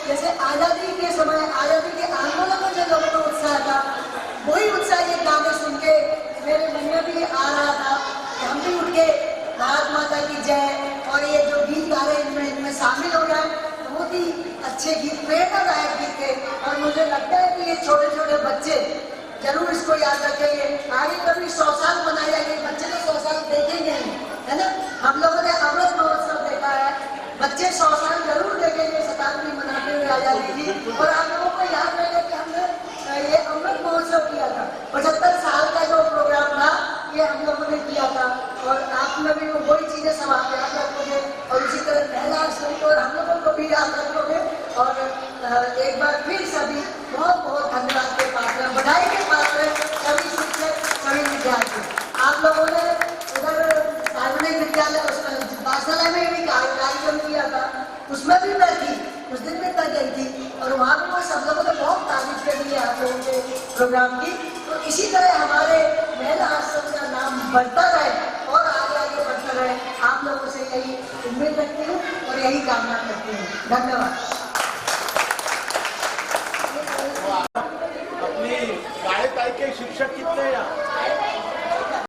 जैसे आजादी के समय, आजादी के आंदोलन में जो लोगों में उत्साह था, वही उत्साह ये गाने सुन के मेरे मन में भी आ रहा था कि हम भी उठ के भारत माता की जय और ये जो गीत गा रहे हैं इनमें शामिल हो जाए। बहुत ही अच्छे गीत, प्रेरणादायक गीत थे और मुझे लगता है कि ये छोटे छोटे बच्चे जरूर इसको याद रखेंगे। आगे कभी 100 साल मनाए जाएंगे, बच्चे तो 100 साल देखेंगे नहीं, है ना। हम लोगों ने अमृत महोत्सव देखा है, बच्चे 100 साल जरूर देखेंगे शताब्दी मनाते हुए आजादी की। और आप लोगों को याद रहेगा कि हमने के प्रोग्राम की। तो इसी तरह हमारे महिला आश्रम का नाम बढ़ता रहे और आगे आगे बढ़ता रहे, आप लोगों से यही उम्मीद रखती हूँ और यही कामना करती हूँ। धन्यवाद। अपनी गायक के शिक्षक कितने हैं?